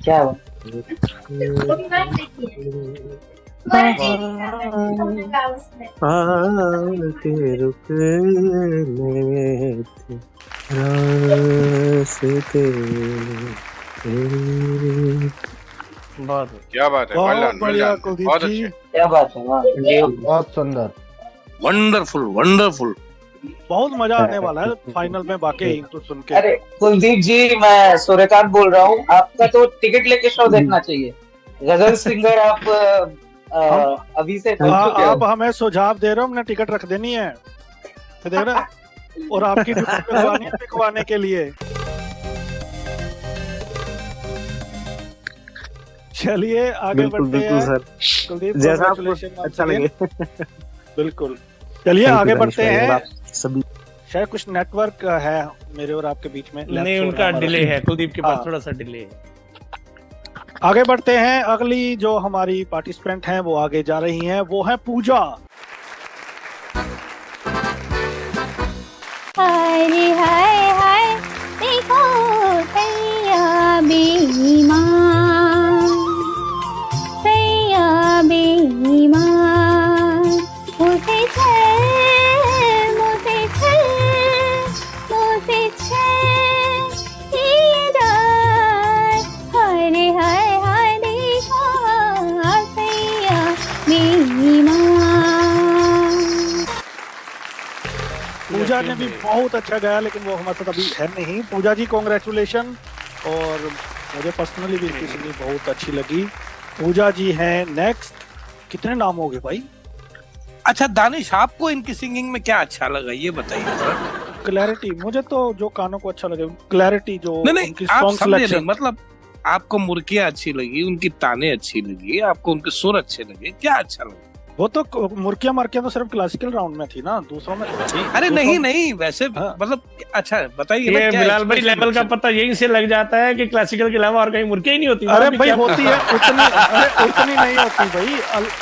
क्या आके रुकने थे रास्ते। बहुत क्या बात है, बहुत बढ़िया कुलदीप बहुत जी, अच्छे। क्या बात है, वाह, बहुत सुंदर, वंडरफुल वंडरफुल। बहुत मजा आने वाला है फाइनल में वाकई तो सुन के। अरे कुलदीप जी, मैं सूर्यकांत बोल रहा हूँ। आपका तो टिकट लेके शो देखना चाहिए। गजल सिंगर आप अभी से बन चुके हो। आप हमें सुझाव दे रहे हो, हमने टिकट रख देनी है, देख रहे हैं? और आपकी ड्यूटी पिकवाने के लिए। चलिए आगे बिल्कुल बढ़ते बिल्कुल हैं। सर, कुलदीप, जैसा आपको congratulations once अच्छा again। लगे। बिल्कुल, चलिए Thank you, आगे दानिश बढ़ते भाई, और हैं। आप सभी शायद कुछ नेटवर्क है मेरे और आपके बीच में, नहीं, उनका डिले है, कुलदीप के पास थोड़ा सा डिले है। आगे बढ़ते हैं। अगली जो हमारी पार्टिसिपेंट हैं वो आगे जा रही हैं, वो है पूजा। हाय हाय हाय देखो सैया बेईमान, सैया बेईमान, मुझे छल मुझे छल मुझे छल किए जाए, हाय हाय हाय देखो सैया बेईमान। पूजा ने भी बहुत अच्छा गाया, लेकिन वो हमारे साथ अभी है नहीं। पूजा जी कॉन्ग्रेचुलेशन, और मुझे पर्सनली भी इनकी सिंगिंग बहुत अच्छी लगी। पूजा जी हैं नेक्स्ट। कितने नाम हो गए भाई? अच्छा दानिश, आपको इनकी सिंगिंग में क्या अच्छा लगा ये बताइए जरा। क्लैरिटी, मुझे तो जो कानों को अच्छा लगे, क्लैरिटी जो नहीं उनकी आप सॉन्ग समझे नहीं, सिलेक्शन। मतलब आपको मुर्कियाँ अच्छी लगी, उनकी ताने अच्छी लगी, आपको उनके सुर अच्छे लगे, क्या अच्छा लगा? वो तो मुर्किया मार्किया तो सिर्फ क्लासिकल राउंड में थी ना, दूसरों में तो थी। अरे दूसरों नहीं में- नहीं, वैसे मतलब अच्छा बताइए ना, ये क्या बिलाल भाई expression लेवल का अच्छा- पता यहीं से लग जाता है कि क्लासिकल के अलावा और कहीं मुर्किया ही नहीं होती। अरे आप भी भाई क्या- होती है उतनी, अरे उतनी नहीं होती भाई।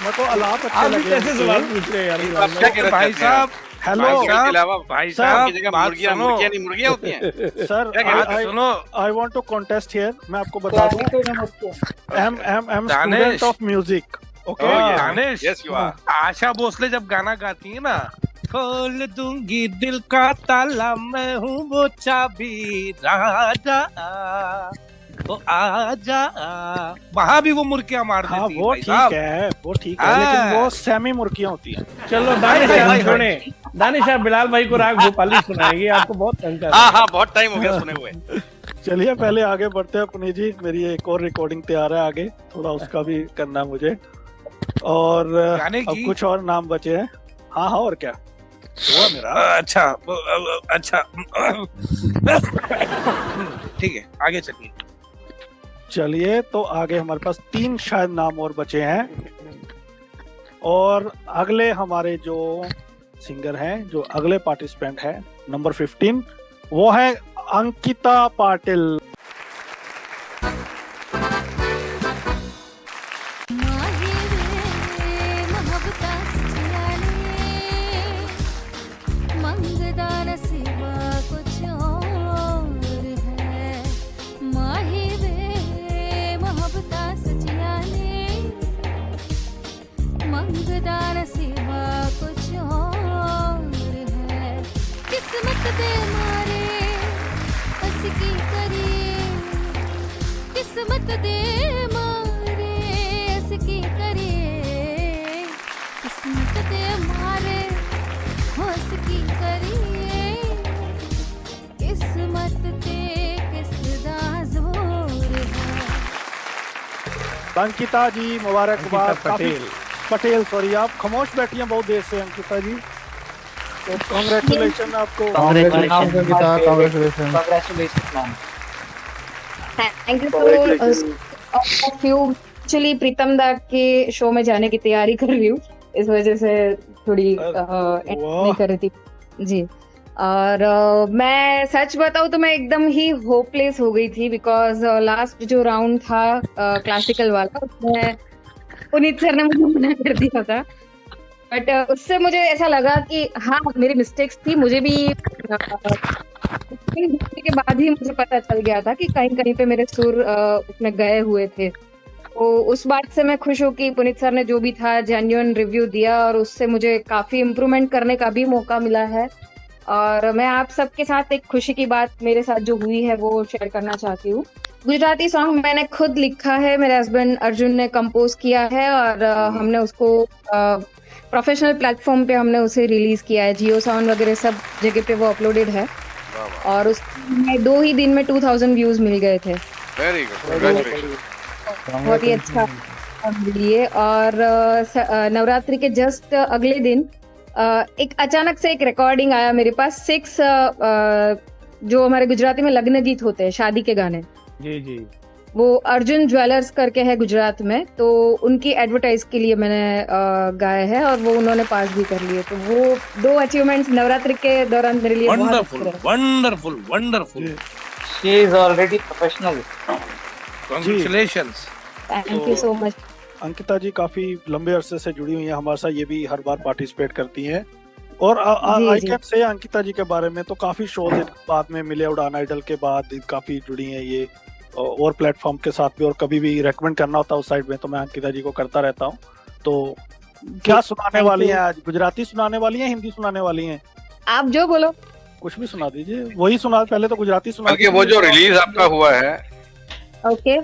मैं तो अलाप अच्छे आप भी लगे कैसे मुझे। सवाल पूछ रहे हैं यार? आप क्या कहना भाई चाहते हैं साहब, हेलो भाई साहब, भाई सर, साहब की जगह बात मुर्गियाँ सुनो। मुर्गियाँ नहीं मुर्गियाँ होती हैं। सर क्या कहना चाहते हैं? सुनो I want to contest here. मैं आपको बता दूं, am student of music. Okay Danish, Yes, you are. Asha Bhosle जब गाना गाती है ना, खोल दूंगी दिल का ताला, मैं हूँ वो चाबी, राजा तो आजा, वहाँ भी वो मुर्कियाँ मार हाँ देती है वो भाई ठीक साहब। है, वो ठीक है, हाँ। लेकिन वो सेमी मुर्गियाँ होती हैं। चलो दानिश आप छोड़े, दानिश आप बिलाल भाई को राग भोपाली सुनाएंगे, आपको बहुत तंग कर रहा है। हाँ बहुत टाइम हो गया सुने हुए। चलिए पहले आगे बढ़ते हैं। पुनीत जी, मेरी एक और रिकॉर्डिंग तैयार है आगे, थोड़ा उसका भी करना है मुझे। और गाने अब की? कुछ और नाम बचे हैं। हाँ हाँ, और क्या हुआ मेरा? अच्छा अच्छा ठीक है, आगे चलिए। चलिए तो आगे हमारे पास 3 शायद नाम और बचे हैं, और अगले हमारे जो सिंगर हैं, जो अगले पार्टिसिपेंट हैं, नंबर 15, वो है अंकिता पाटिल। दे मारे बस की करिए किस्मत दे मारे ऐसी करिए किस्मत दे मारे होश की करिए किस्मत ते किसदा जोर है। अंकिता जी मुबारकबाद। अंकिता पटेल। पटेल सॉरी, आप खामोश बैठी हैं बहुत देर से अंकिता जी, तो कॉन्ग्रेचुलेशन आपको। थैंक यू एक्चुअली प्रीतम दा के शो में जाने की तैयारी कर रही हूँ, इस वजह से थोड़ी नहीं कर रही थी जी। और मैं सच बताऊँ तो मैं एकदम ही होपलेस हो गई थी, बिकॉज लास्ट जो राउंड था क्लासिकल वाला उसमें पुनीत सर ने मुझे मना कर दिया था, बट उससे मुझे ऐसा लगा कि हाँ मेरी मिस्टेक्स थी। मुझे भी के बाद ही मुझे पता चल गया था कि कहीं कहीं पे मेरे सुर उसमें गए हुए थे। तो उस बात से मैं खुश हूँ कि पुनीत सर ने जो भी था जेन्युइन रिव्यू दिया और उससे मुझे काफी इम्प्रूवमेंट करने का भी मौका मिला है। और मैं आप सबके साथ एक खुशी की बात मेरे साथ जो हुई है वो शेयर करना चाहती हूँ। गुजराती सॉन्ग मैंने खुद लिखा है, मेरे हस्बैंड अर्जुन ने कंपोज किया है और हमने उसको प्रोफेशनल प्लेटफॉर्म पे हमने उसे रिलीज किया है, जियो साउंड वगैरह सब जगह पे वो अपलोडेड है। और उसमें 2 ही दिन में 2000 व्यूज मिल गए थे। वेरी गुड, बहुत ही अच्छा लिए। और नवरात्रि के जस्ट अगले दिन एक अचानक से एक रिकॉर्डिंग आया मेरे पास 6 जो हमारे गुजराती में लग्न गीत होते हैं, शादी के गाने जी जी, वो अर्जुन ज्वेलर्स करके है गुजरात में, तो उनकी एडवर्टाइज के लिए मैंने गाया है और वो उन्होंने पास भी कर लिए। तो वो 2 अचीवमेंट्स नवरात्रि के दौरान मेरे लिए wonderful wonderful wonderful. She is already professional. Congratulations. Thank you so much. Ankita ji काफी लंबे अरसे से जुड़ी हुई हैं हमारे साथ, ये भी हर बार पार्टिसिपेट करती हैं। और आई कैन से अंकिता जी के बारे में तो काफी शोज बाद में मिले, उड़ान आइडल के बाद काफी जुड़ी हैं ये और प्लेटफॉर्म के साथ भी, और कभी भी रेकमेंड करना होता है उस साइड में तो मैं अंकिता जी को करता रहता हूँ। तो क्या सुनाने वाली हैं आज? गुजराती सुनाने वाली हैं, हिंदी सुनाने वाली हैं? आप जो बोलो कुछ भी सुना दीजिए। वही सुना, पहले तो गुजराती सुना। वो जो रिलीज आपका हुआ है ओके,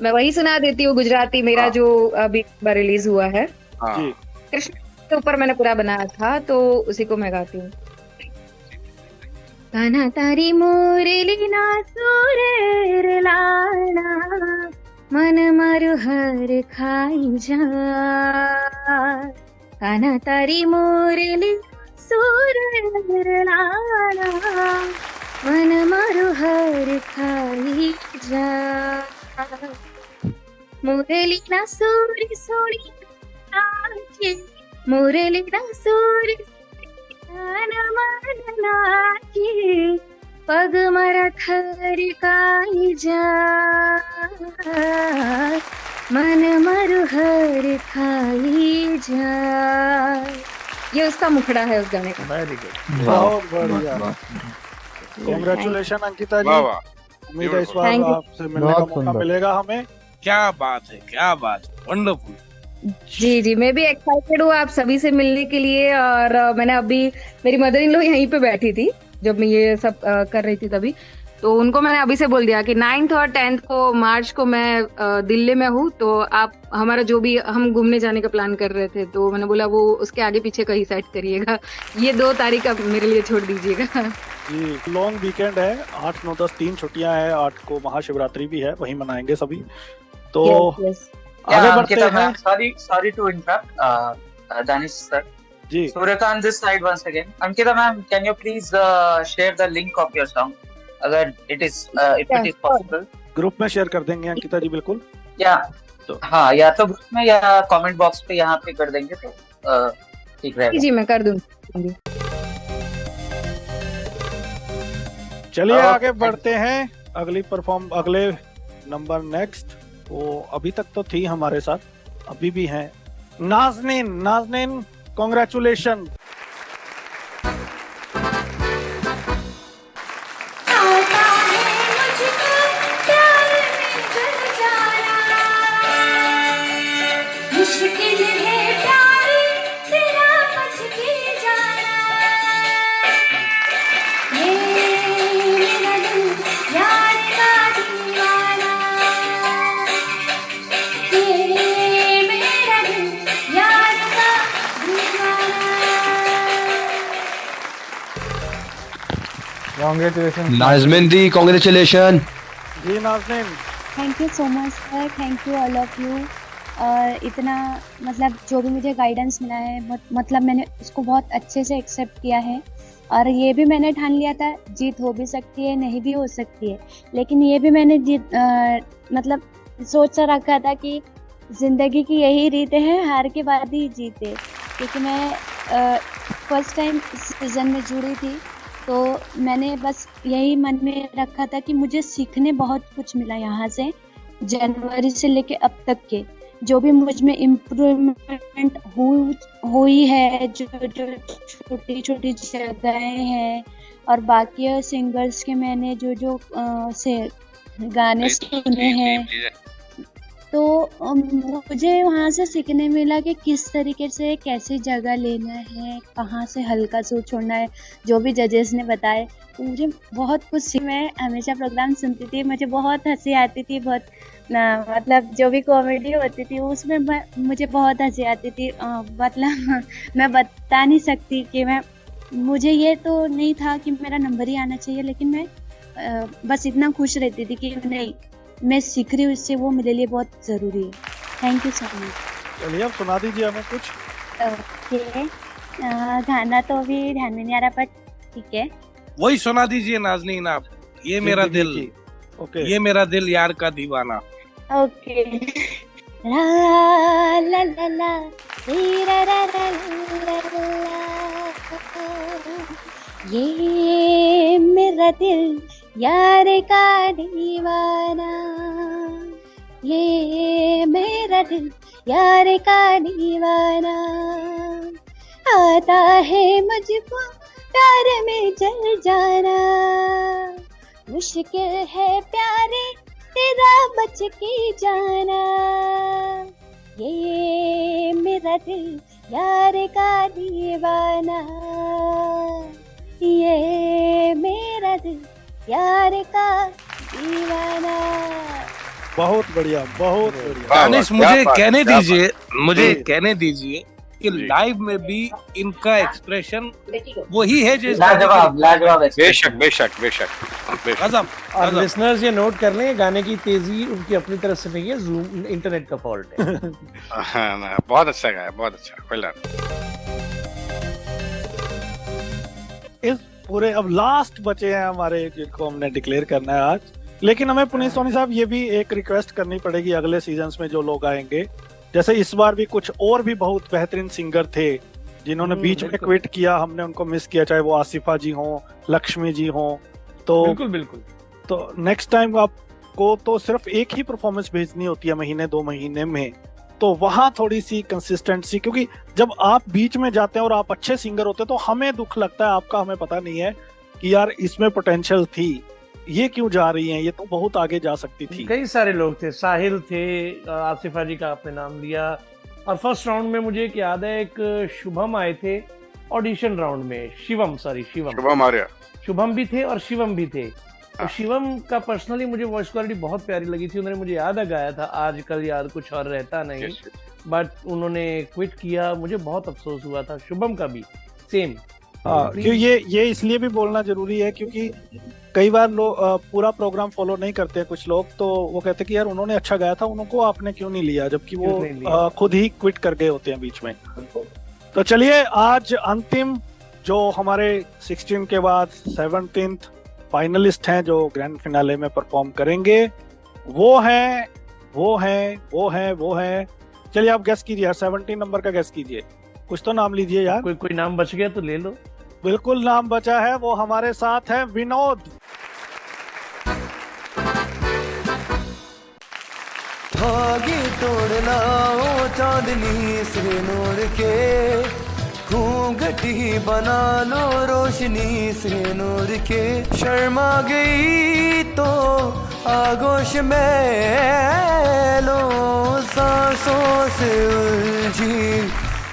मैं वही सुना देती हूँ गुजराती मेरा जो अभी रिलीज हुआ है। कृष्ण के ऊपर मैंने पूरा बनाया था तो उसी को मैं गाती हूँ। कान्हा तारी मोरेली ना सुरेर लाना मन मारू हर खाई जा। कान्हा तारी मोरेली सुरेर लाना मन मारू हर खाई जा। मुरली ना सूरी सोनी नाचे, मुरली ना सूरी मन नाचे, पग मरा थर काई जा मन मरु हर खाई जा। ये उसका मुखड़ा है उस गाने का। वेरी गुड, बहुत बढ़िया। कांग्रेचुलेशन अंकिता जी। उम्मीद है इस बार आपसे मिलने का मौका मिलेगा हमें। क्या बात है, क्या बात, वंडरफुल। जी जी, मैं भी एक्साइटेड हूँ आप सभी से मिलने के लिए। और मैंने अभी मेरी मदर इन लॉ यहीं पे बैठी थी जब मैं ये सब कर रही थी तभी, तो उनको मैंने अभी से बोल दिया कि 9th और 10th को मार्च को मैं दिल्ली में हूँ, तो आप हमारा जो भी हम घूमने जाने का प्लान कर रहे थे तो मैंने बोला वो उसके आगे पीछे कहीं सेट करिएगा, ये 2 तारीख आप मेरे लिए छोड़ दीजिएगा। जी, लॉन्ग वीकेंड है, 8, 9, 10 3 छुट्टियां हैं। 8 को महाशिवरात्रि भी है, वही मनाएंगे सभी। तो आगे बढ़ते हैं। Sorry to interrupt, Danish sir. जी, Suryakant this side once again. Ankita ma'am, can you please share the link of your song, अगर it is possible? ग्रुप में शेयर कर देंगे अंकिता जी, बिल्कुल। या तो हाँ, या तो ग्रुप में या कमेंट बॉक्स पे यहाँ पे कर देंगे तो ठीक रहेगा। जी मैं कर दूंगी। चलिए आगे बढ़ते हैं। अगले नंबर नेक्स्ट, वो अभी तक तो थी हमारे साथ, अभी भी हैं, नाज़नीन कांग्रेचुलेशन। मुश्किल है प्यार तेरा बच के जाना, ये कॉन्ग्रेचुलेशन नाजमिन दी, कॉन्ग्रेचुलेशन। जी Nazneen, thank you so much sir, thank you all of you. और इतना मतलब जो भी मुझे गाइडेंस मिला है मतलब मैंने उसको बहुत अच्छे से एक्सेप्ट किया है। और ये भी मैंने ठान लिया था जीत हो भी सकती है नहीं भी हो सकती है, लेकिन ये भी मैंने मतलब सोच रखा था कि ज़िंदगी की यही रीत है, हार के बाद ही जीत है। क्योंकि मैं फर्स्ट टाइम सीज़न में जुड़ी थी तो मैंने बस यही मन में रखा था कि मुझे सीखने बहुत कुछ मिला यहाँ से, जनवरी से लेके अब तक के जो भी मुझ में इम्प्रूवमेंट हुई है, जो छोटी छोटी जगहें हैं और बाकी सिंगर्स के मैंने जो से गाने सुने हैं तो मुझे वहाँ से सीखने मिला कि किस तरीके से कैसी जगह लेना है, कहाँ से हल्का सूर छोड़ना है, जो भी जजेस ने बताए तो मुझे बहुत कुछ मैं हमेशा प्रोग्राम सुनती थी, मुझे बहुत हंसी आती थी, बहुत मतलब जो भी कॉमेडी होती थी उसमें मुझे बहुत हंसी आती थी। मतलब मैं बता नहीं सकती कि मुझे ये तो नहीं था कि मेरा नंबर ही आना चाहिए, लेकिन मैं बस इतना खुश रहती थी कि नहीं मैं सीख रही हूँ, इससे वो मेरे लिए बहुत ज़रूरी है। Thank you so much. चलिए अब सुना दीजिए हमें कुछ। ओके, गाना तो अभी ध्यान में नहीं आ रहा पर ठीक है, वही सुना दीजिए नाज़नीन आप। ये मेरा दिल, ओके, ये मेरा दिल यार का दीवाना। ओके। ला ला ला ला रा रा रा ला, ये मेरा दिल यार का दीवाना, ये मेरा दिल यार का दीवाना, आता है मुझको प्यार में जल जाना, मुश्किल है प्यारे तेरा बच के जाना, ये मेरा दिल यार का दीवाना, ये मेरा दिल यार का दीवाना। बहुत बढ़िया, बहुत बढ़िया। दानिश मुझे कहने दीजिए, मुझे कहने दीजिए कि लाइव में भी इनका एक्सप्रेशन वही है जो लाजवाब लाजवाब। बेशक बेशक बेशक गजब। और लिसनर्स ये नोट कर लें, गाने की तेजी उनकी अपनी तरफ से नहीं है, जूम इंटरनेट का फॉल्ट है। हाँ, बहुत अच्छा गाया, बहुत अच्छा, वेल डन। इस पूरे अब लास्ट बचे हैं हमारे जिनको हमने डिक्लेयर करना है आज, लेकिन हमें पुनीत सोनी साहब ये भी एक रिक्वेस्ट करनी पड़ेगी अगले सीजन्स में जो लोग आएंगे, जैसे इस बार भी कुछ और भी बहुत बेहतरीन सिंगर थे जिन्होंने बीच में क्विट किया, हमने उनको मिस किया, चाहे वो आसिफा जी हों, लक्ष्मी जी हों, तो बिल्कुल बिल्कुल। तो नेक्स्ट टाइम आपको तो सिर्फ एक ही परफॉर्मेंस भेजनी होती है महीने 2 महीने में, तो वहाँ थोड़ी सी कंसिस्टेंसी, क्योंकि जब आप बीच में जाते हैं और आप अच्छे सिंगर होते हैं तो हमें दुख लगता है, आपका हमें पता नहीं है कि यार इसमें पोटेंशियल थी, ये क्यों जा रही हैं, ये तो बहुत आगे जा सकती थी। कई सारे लोग थे, साहिल थे, आसिफा जी का आपने नाम लिया, और फर्स्ट राउंड में मुझे एक याद है एक शुभम आए थे ऑडिशन राउंड में, शुभम आर्या, शुभम भी थे और शिवम भी थे। और शिवम का पर्सनली मुझे वॉइस क्वालिटी बहुत प्यारी लगी थी, उन्होंने मुझे याद गाया था आजकल यार कुछ और रहता नहीं, बट उन्होंने क्विट किया, मुझे बहुत अफसोस हुआ था। शुभम का भी सेम। क्यों ये इसलिए भी बोलना जरूरी है क्योंकि कई बार लोग पूरा प्रोग्राम फॉलो नहीं करते कुछ लोग, तो वो कहते कि यार उन्होंने अच्छा गाया था, उनको आपने क्यों नहीं लिया, जबकि वो खुद ही क्विट कर गए होते हैं बीच में। तो चलिए आज अंतिम जो हमारे 16 के बाद 17th फाइनलिस्ट हैं जो ग्रैंड फिनाले में परफॉर्म करेंगे, वो है चलिए आप गेस कीजिए यार, 17 नंबर का गेस कीजिए, कुछ तो नाम लीजिए यार। कोई नाम बच गया तो ले लो। बिल्कुल नाम बचा है, वो हमारे साथ है विनोद। धागे तोड़ना ओ चांदनी से नूर के, घूंघटी बना लो रोशनी से नूर के, शर्मा गई तो आगोश में लो, सांसों से उलझी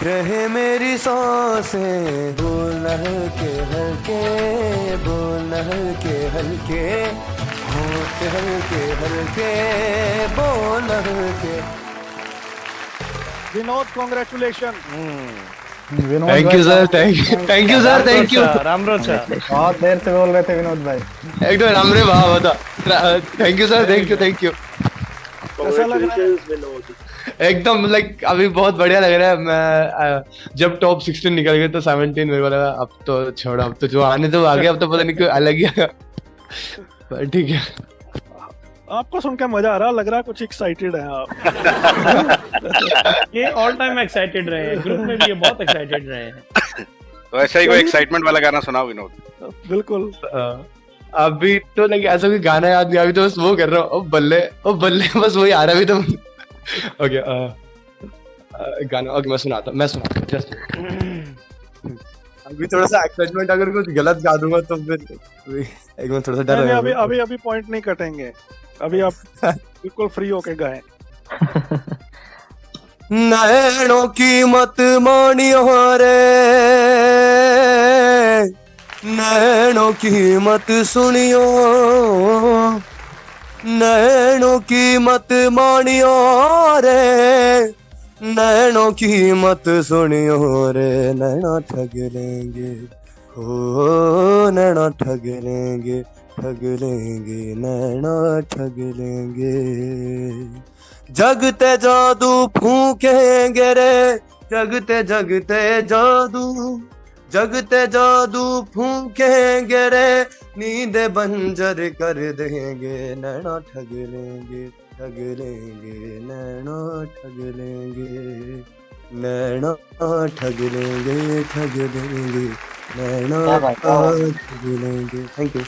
रहे मेरी सांसें, बोल हल्के हल्के, बोल हल्के हल्के, होठ हल्के हल्के, बोल हल्के। विनोद कॉन्ग्रेचुलेशन। विनोद थैंक भाई, you sir, thank you sir, thank you. रामरोचा बहुत देर से बोल रहे थे विनोद भाई। एकदम रामरे भाव होता। Thank you sir, thank you, thank you. कैसा लग रहा है? एकदम लाइक अभी बहुत बढ़िया लग रहा है। मैं जब टॉप 16 निकल गए तो 17 मेरे को लगा अब तो छोड़ा, अब तो जो आने तो आ गया, अब तो पता नहीं क्यों अलग ही आया। पर ठीक है। आपको सुनकर मजा आ रहा, लग रहा है कुछ एक्साइटेड है आप। ये ऑल टाइम एक्साइटेड रहे हैं, ग्रुप में भी ये बहुत एक्साइटेड रहे हैं। तो ऐसा ही कोई एक्साइटमेंट वाला गाना सुनाओ विनोद। बिल्कुल। अभी तो लाइक ऐसा कोई गाना याद नहीं, अभी तो बस वो कर रहा हूँ, ओ बल्ले बस वही आ रहा है अभी तो। ओके गाना ओके मैं सुनाता हूँ जस्ट। अभी थोड़ा सा एक्साइटमेंट, अगर कुछ गलत गा दूंगा तो फिर एक मिनट थोड़ा सा डर नहीं, है। अभी पॉइंट नहीं कटेंगे, अभी आप बिल्कुल फ्री होके गाएं। नैनों की मत मानियो रे, नैनों की मत सुनियो, नैनों की मत मानियो रे, नैनों की मत सुनियो रे, नैना ठग लेंगे, हो नैना ठग लेंगे, नैना ठग लेंगे। जगते जादू फूकेंगे रे, जगते जगते जादू, जगते जादू फूकेंगे रे, नींद बंजर कर देंगे, नैना ठग लेंगे, नैना ठग लेंगे, नैना ठग लेंगे, नैना ठग लेंगे। Thank you.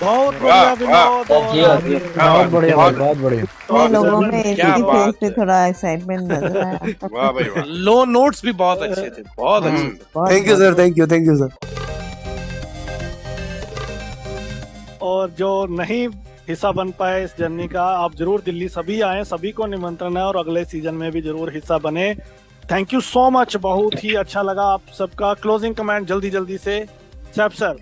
बहुत बढ़िया विनोद, बहुत बढ़िया, बहुत बढ़िया। ये लोगों में इसकी फेस पे थोड़ा एक्साइटमेंट नजर आया। वाह भाई वाह। लो नोट्स भी बहुत अच्छे थे, बहुत अच्छे थे। Thank you sir, thank you sir. और जो नहीं हिस्सा बन पाए इस जर्नी का, आप जरूर दिल्ली सभी आए, सभी को निमंत्रण है और अगले सीजन में भी जरूर हिस्सा बने। थैंक यू सो मच, बहुत ही अच्छा लगा आप सबका। क्लोजिंग कमेंट जल्दी से सैफ सर।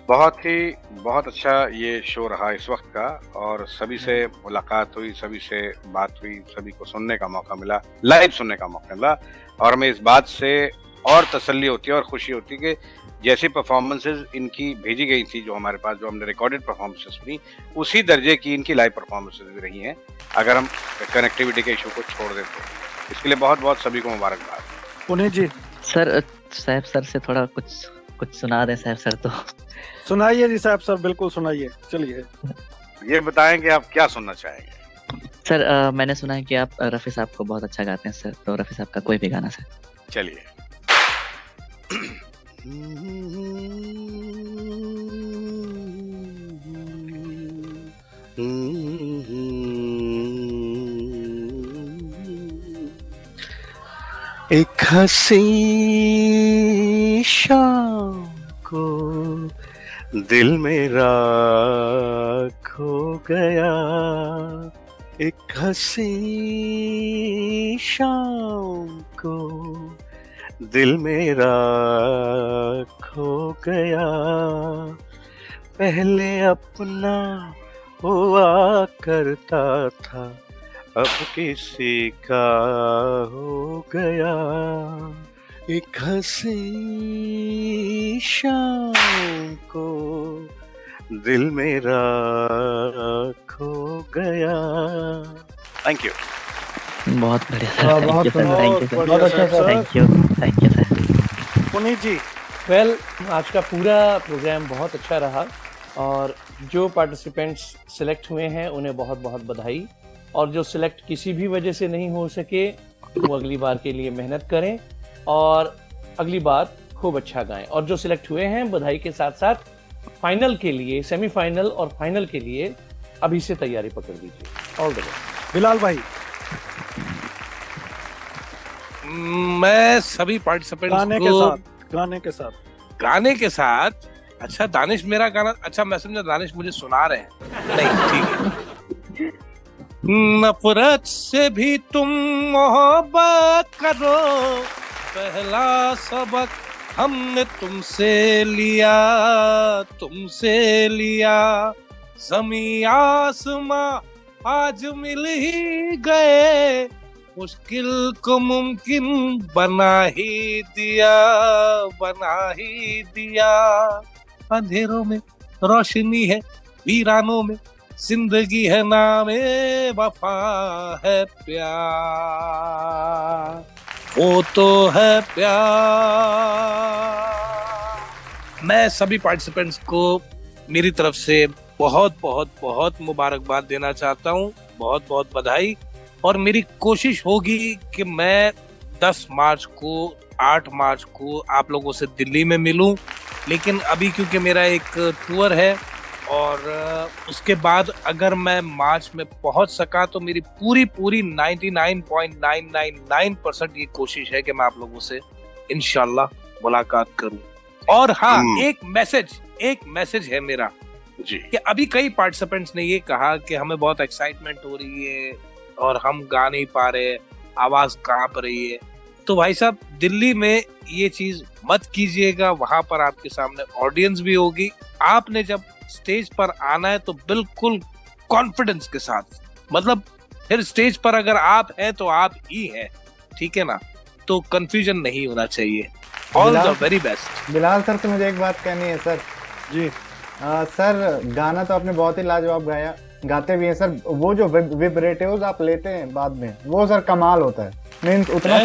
बहुत अच्छा ये शो रहा इस वक्त का, और सभी से मुलाकात हुई, सभी से बात हुई, सभी को सुनने का मौका मिला, लाइव सुनने का मौका मिला, और हमें इस बात से और तसल्ली होती है और खुशी होती है कि जैसी परफॉर्मेंसेज इनकी भेजी गई थी, जो हमारे पास, जो हमने रिकॉर्डेड परफॉर्मेंसेज सुनी, उसी दर्जे की इनकी लाइव परफॉर्मेंसेज भी रही हैं, अगर हम कनेक्टिविटी के इशू को छोड़ दें तो। इसके लिए बहुत सभी को मुबारकबाद। पुनीत जी। सर सैफ सर से थोड़ा कुछ सुना दें सैफ सर तो। सुनाइए जी सैफ सर, बिल्कुल सुनाइए। चलिए ये बताएं कि आप क्या सुनना चाहेंगे। सर मैंने सुना है कि आप रफी साहब को बहुत अच्छा गाते हैं सर, तो रफी साहब का कोई भी गाना सर। चलिए। एक हंसी शाम को दिल मेरा खो गया, एक हंसी शाम को दिल मेरा खो गया, पहले अपना हुआ करता था, अब किसी का हो गया, एक हंसी शाम को दिल मेरा खो गया। Thank you. बहुत बढ़िया सर, बहुत अच्छा sir, thank you sir. Puneet ji. Well, आज का पूरा प्रोग्राम बहुत अच्छा रहा, और जो पार्टिसिपेंट्स सिलेक्ट हुए हैं उन्हें बहुत बहुत बधाई, और जो सिलेक्ट किसी भी वजह से नहीं हो सके वो अगली बार के लिए मेहनत करें और अगली बार खूब अच्छा गाएं, और जो सिलेक्ट हुए हैं बधाई के साथ साथ फाइनल के लिए, सेमीफाइनल और फाइनल के लिए अभी से तैयारी पकड़ लीजिए। All the best. बिलाल भाई। मैं सभी पार्टिसिपेंट्स गाने के साथ अच्छा, दानिश मेरा गाना, अच्छा मैं समझा दानिश मुझे सुना रहे हैं, नहीं ठीक है। नफरत से भी तुम मोहब्बत करो, पहला सबक हमने तुमसे लिया, ज़मीं आसमां आज मिल ही गए, मुश्किल को मुमकिन बना ही दिया। अंधेरों में रोशनी है, वीरानों में जिंदगी है, नामे वफा है प्यार, वो तो है प्यार। मैं सभी पार्टिसिपेंट्स को मेरी तरफ से बहुत बहुत बहुत मुबारकबाद देना चाहता हूँ, बहुत बहुत बधाई। और मेरी कोशिश होगी कि मैं 10 मार्च को 8 मार्च को आप लोगों से दिल्ली में मिलूं, लेकिन अभी क्योंकि मेरा एक टूर है और उसके बाद अगर मैं मार्च में पहुंच सका तो मेरी पूरी 99.999% ये कोशिश है कि मैं आप लोगों से इंशाल्लाह मुलाकात करूं। और हाँ, एक मैसेज है मेरा जी कि अभी कई पार्टिसिपेंट्स ने ये कहा कि हमें बहुत एक्साइटमेंट हो रही है और हम गा नहीं पा रहे, आवाज कांप रही है। तो भाई साहब, दिल्ली में ये चीज मत कीजिएगा, वहां पर आपके सामने ऑडियंस भी होगी। आपने जब स्टेज पर आना है तो बिल्कुल कॉन्फिडेंस के साथ, मतलब फिर स्टेज पर अगर आप हैं तो आप ही हैं, ठीक है ना? तो कंफ्यूजन नहीं होना चाहिए। All the very best. Bilal sir, तो मुझे एक बात कहनी है सर जी। सर, गाना तो आपने बहुत ही लाजवाब गाया, गाते भी हैं सर। वो जो विब्रेटोज आप लेते हैं बाद में, वो सर कमाल होता है। मींस उतना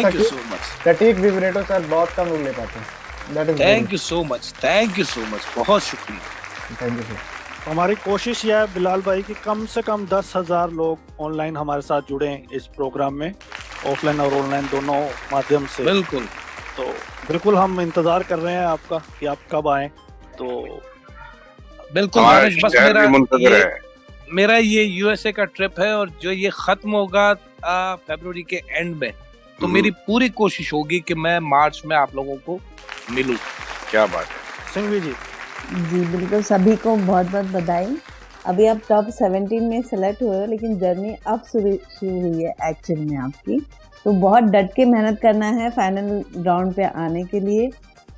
सटीक विब्रेटो सर बहुत कम लोग ले पाते हैं। थैंक यू सो मच, बहुत शुक्रिया। Thank you sir. हमारी कोशिश यह है बिलाल भाई कि कम से कम 10,000 लोग ऑनलाइन हमारे साथ जुड़े इस प्रोग्राम में, ऑफलाइन और ऑनलाइन दोनों माध्यम से। बिल्कुल। तो बिल्कुल हम इंतजार कर रहे हैं आपका कि आप कब आए। तो बिल्कुल बस मेरा ये यूएसए का ट्रिप है और जो ये खत्म होगा फरवरी के एंड में, तो मेरी पूरी कोशिश होगी कि मैं मार्च में आप लोगों को मिलूं। क्या बात है सिंघवी जी। जी बिल्कुल, सभी को बहुत बहुत बधाई। अभी आप टॉप 17 में सेलेक्ट हुए हो, लेकिन जर्नी अब शुरू हुई है एक्चुअल में आपकी। तो बहुत डट के मेहनत करना है फाइनल राउंड पे आने के लिए।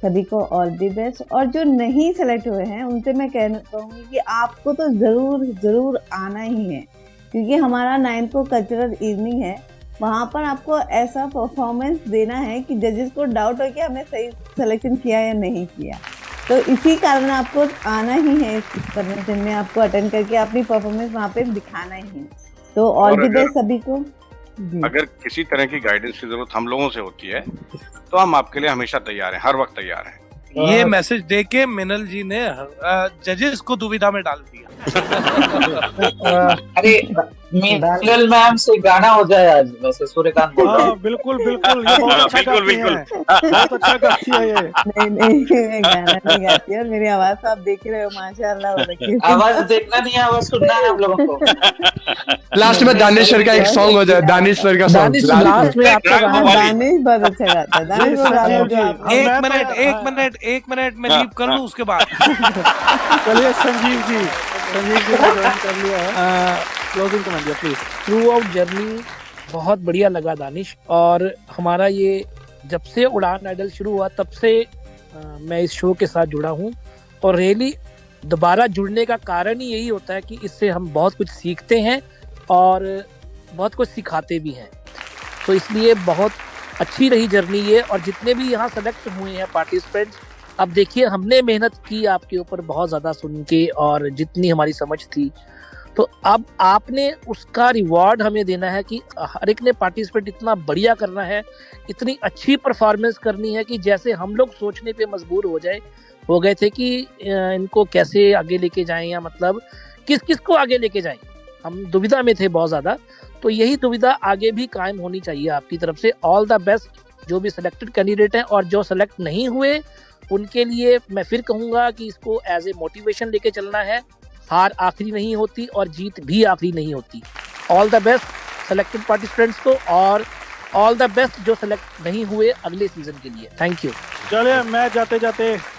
सभी को ऑल दी बेस्ट। और जो नहीं सेलेक्ट हुए हैं उनसे मैं कहूँगी कि आपको तो ज़रूर आना ही है, क्योंकि हमारा 9th को कल्चरल इवनिंग है। वहाँ पर आपको ऐसा परफॉर्मेंस देना है कि जजेस को डाउट हो कि हमने सही सिलेक्शन किया या नहीं किया। तो इसी कारण आपको आना ही है इस कन्वेंशन में, आपको अटेंड करके अपनी परफॉर्मेंस वहाँ पे दिखाना ही है। तो ऑल दी बेस्ट सभी को। अगर किसी तरह की गाइडेंस की जरूरत हम लोगों से होती है तो हम आपके लिए हमेशा तैयार हैं, हर वक्त तैयार हैं। ये मैसेज देके मिनल जी ने जजेस को दुविधा में डाल दिया। अरे मिनल मैम से गाना हो जाए आज, वैसे सूर्यकांत बोल रहा है। बिल्कुल ये बहुत अच्छा गाती है, बहुत अच्छा गाती है ये। नहीं गाना नहीं गाती है, मेरी आवाज तो आप देख ही रहे हो माशाल्लाह। आवाज देखना नहीं है, आवाज सुनना है आप लोगों को। लास्ट में दानिश सर का एक सॉन्ग हो जाए, दानिश सर का सॉन्ग लास्ट में आपका गाना। दानिश बहुत अच्छा गाता है। दानिश एक मिनट में लीव कर लूं उसके बाद। चलिए संजीव जी को ज्वाइन कर लिया है। Closing comment please. Through out journey बहुत बढ़िया लगा दानिश। और हमारा ये जब से उड़ान आइडल शुरू हुआ तब से मैं इस शो के साथ जुड़ा हूँ, और रियली दोबारा जुड़ने का कारण ही यही होता है कि इससे हम बहुत कुछ सीखते हैं और बहुत कुछ सिखाते भी हैं। तो इसलिए बहुत अच्छी रही जर्नी ये। और जितने भी यहाँ सेलेक्ट हुए हैं पार्टिसिपेंट्स, अब देखिए हमने मेहनत की आपके ऊपर बहुत ज़्यादा सुन के, और जितनी हमारी समझ थी, तो अब आपने उसका रिवॉर्ड हमें देना है कि हर एक ने पार्टिसिपेट इतना बढ़िया करना है, इतनी अच्छी परफॉर्मेंस करनी है कि जैसे हम लोग सोचने पे मजबूर हो गए थे कि इनको कैसे आगे लेके जाएं, या मतलब किस को आगे लेके जाएं। हम दुविधा में थे बहुत ज़्यादा। तो यही दुविधा आगे भी कायम होनी चाहिए आपकी तरफ से। ऑल द बेस्ट जो भी सिलेक्टेड कैंडिडेट हैं, और जो सेलेक्ट नहीं हुए उनके लिए मैं फिर कहूँगा कि इसको एज ए मोटिवेशन लेके चलना है। हार आखिरी नहीं होती और जीत भी आखिरी नहीं होती। All the best selected participants को, और ऑल द बेस्ट जो सेलेक्ट नहीं हुए अगले सीजन के लिए। Thank you. चलिए मैं जाते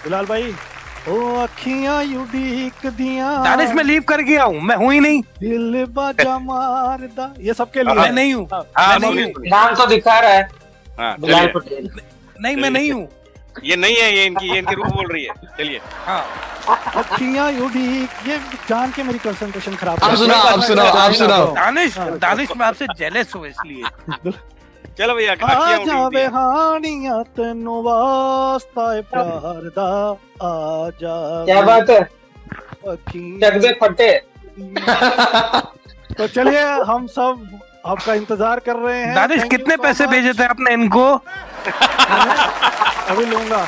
बिलाल भाई, ओ अखियां उड़ीक दियां। दानिश में लीव कर गया हूँ, मैं हूँ ही नहीं। दिल बाजा मारदा, ये सबके लिए। मैं नहीं हूँ। नाम तो दिखा रहा है बिलाल पटेल। नहीं, मैं नहीं हूँ। ये नहीं है, ये इनकी रूह बोल रही है। चलिए। हाँ, अखियां उड़ीक, ये जान के मेरी कंसंट्रेशन खराब। आप सुनाओ। दानिश मैं आपसे जेलस हूँ इसलिए। चलो भैया आ जावे हानिया तेनू वास्ता है प्यार दा, आ जावे। क्या बात है, चक दे फटे। तो चलिए हम सब आपका इंतजार कर रहे हैं। दानिश कितने पैसे भेजे थे आपने इनको? अभी लूंगा।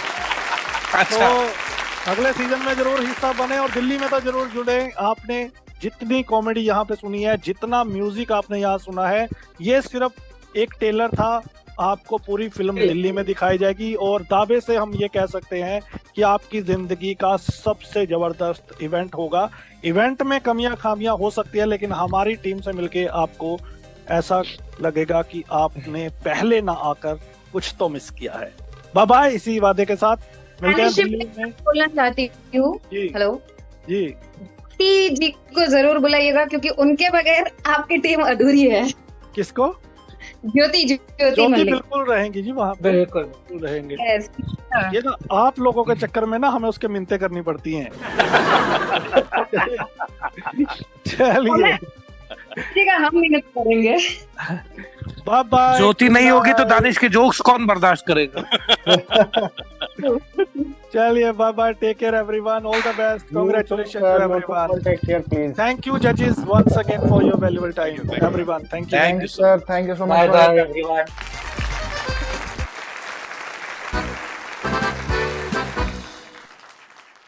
अच्छा। तो अगले सीजन में जरूर हिस्सा बने और दिल्ली में तो जरूर जुड़े। आपने जितनी कॉमेडी यहाँ पे सुनी है, जितना म्यूजिक आपने यहाँ सुना है, ये सिर्फ एक टेलर था। आपको पूरी फिल्म दिल्ली में दिखाई जाएगी और दावे से हम ये कह सकते हैं कि आपकी जिंदगी का सबसे जबरदस्त इवेंट होगा। इवेंट में कमियां खामियां हो सकती है, लेकिन हमारी टीम से मिलके आपको ऐसा लगेगा कि आपने पहले ना आकर कुछ तो मिस किया है। बाय बाय, इसी वादे के साथ मिलते हैं दिल्ली में। बोलना चाहती हूँ, हेलो जी जी को जरूर बुलाइएगा, क्योंकि उनके बगैर आपकी टीम अधूरी है। किसको? ज्योति मल्लिक। बिल्कुल रहेंगी जी, वहाँ पे बिल्कुल रहेंगे। ये ना आप लोगों के चक्कर में ना हमें उसके मिन्नतें करनी पड़ती हैं। चलिए ठीक है, हम मिन्नत करेंगे। Bye bye. ज्योति नहीं होगी तो दानिश के जोक्स कौन बर्दाश्त करेगा? चलिए bye bye, take care everyone, all the best, congratulation to everyone, take care please, thank you जजेस once again for your valuable time everyone, thank you sir, thank you so much, bye bye everyone.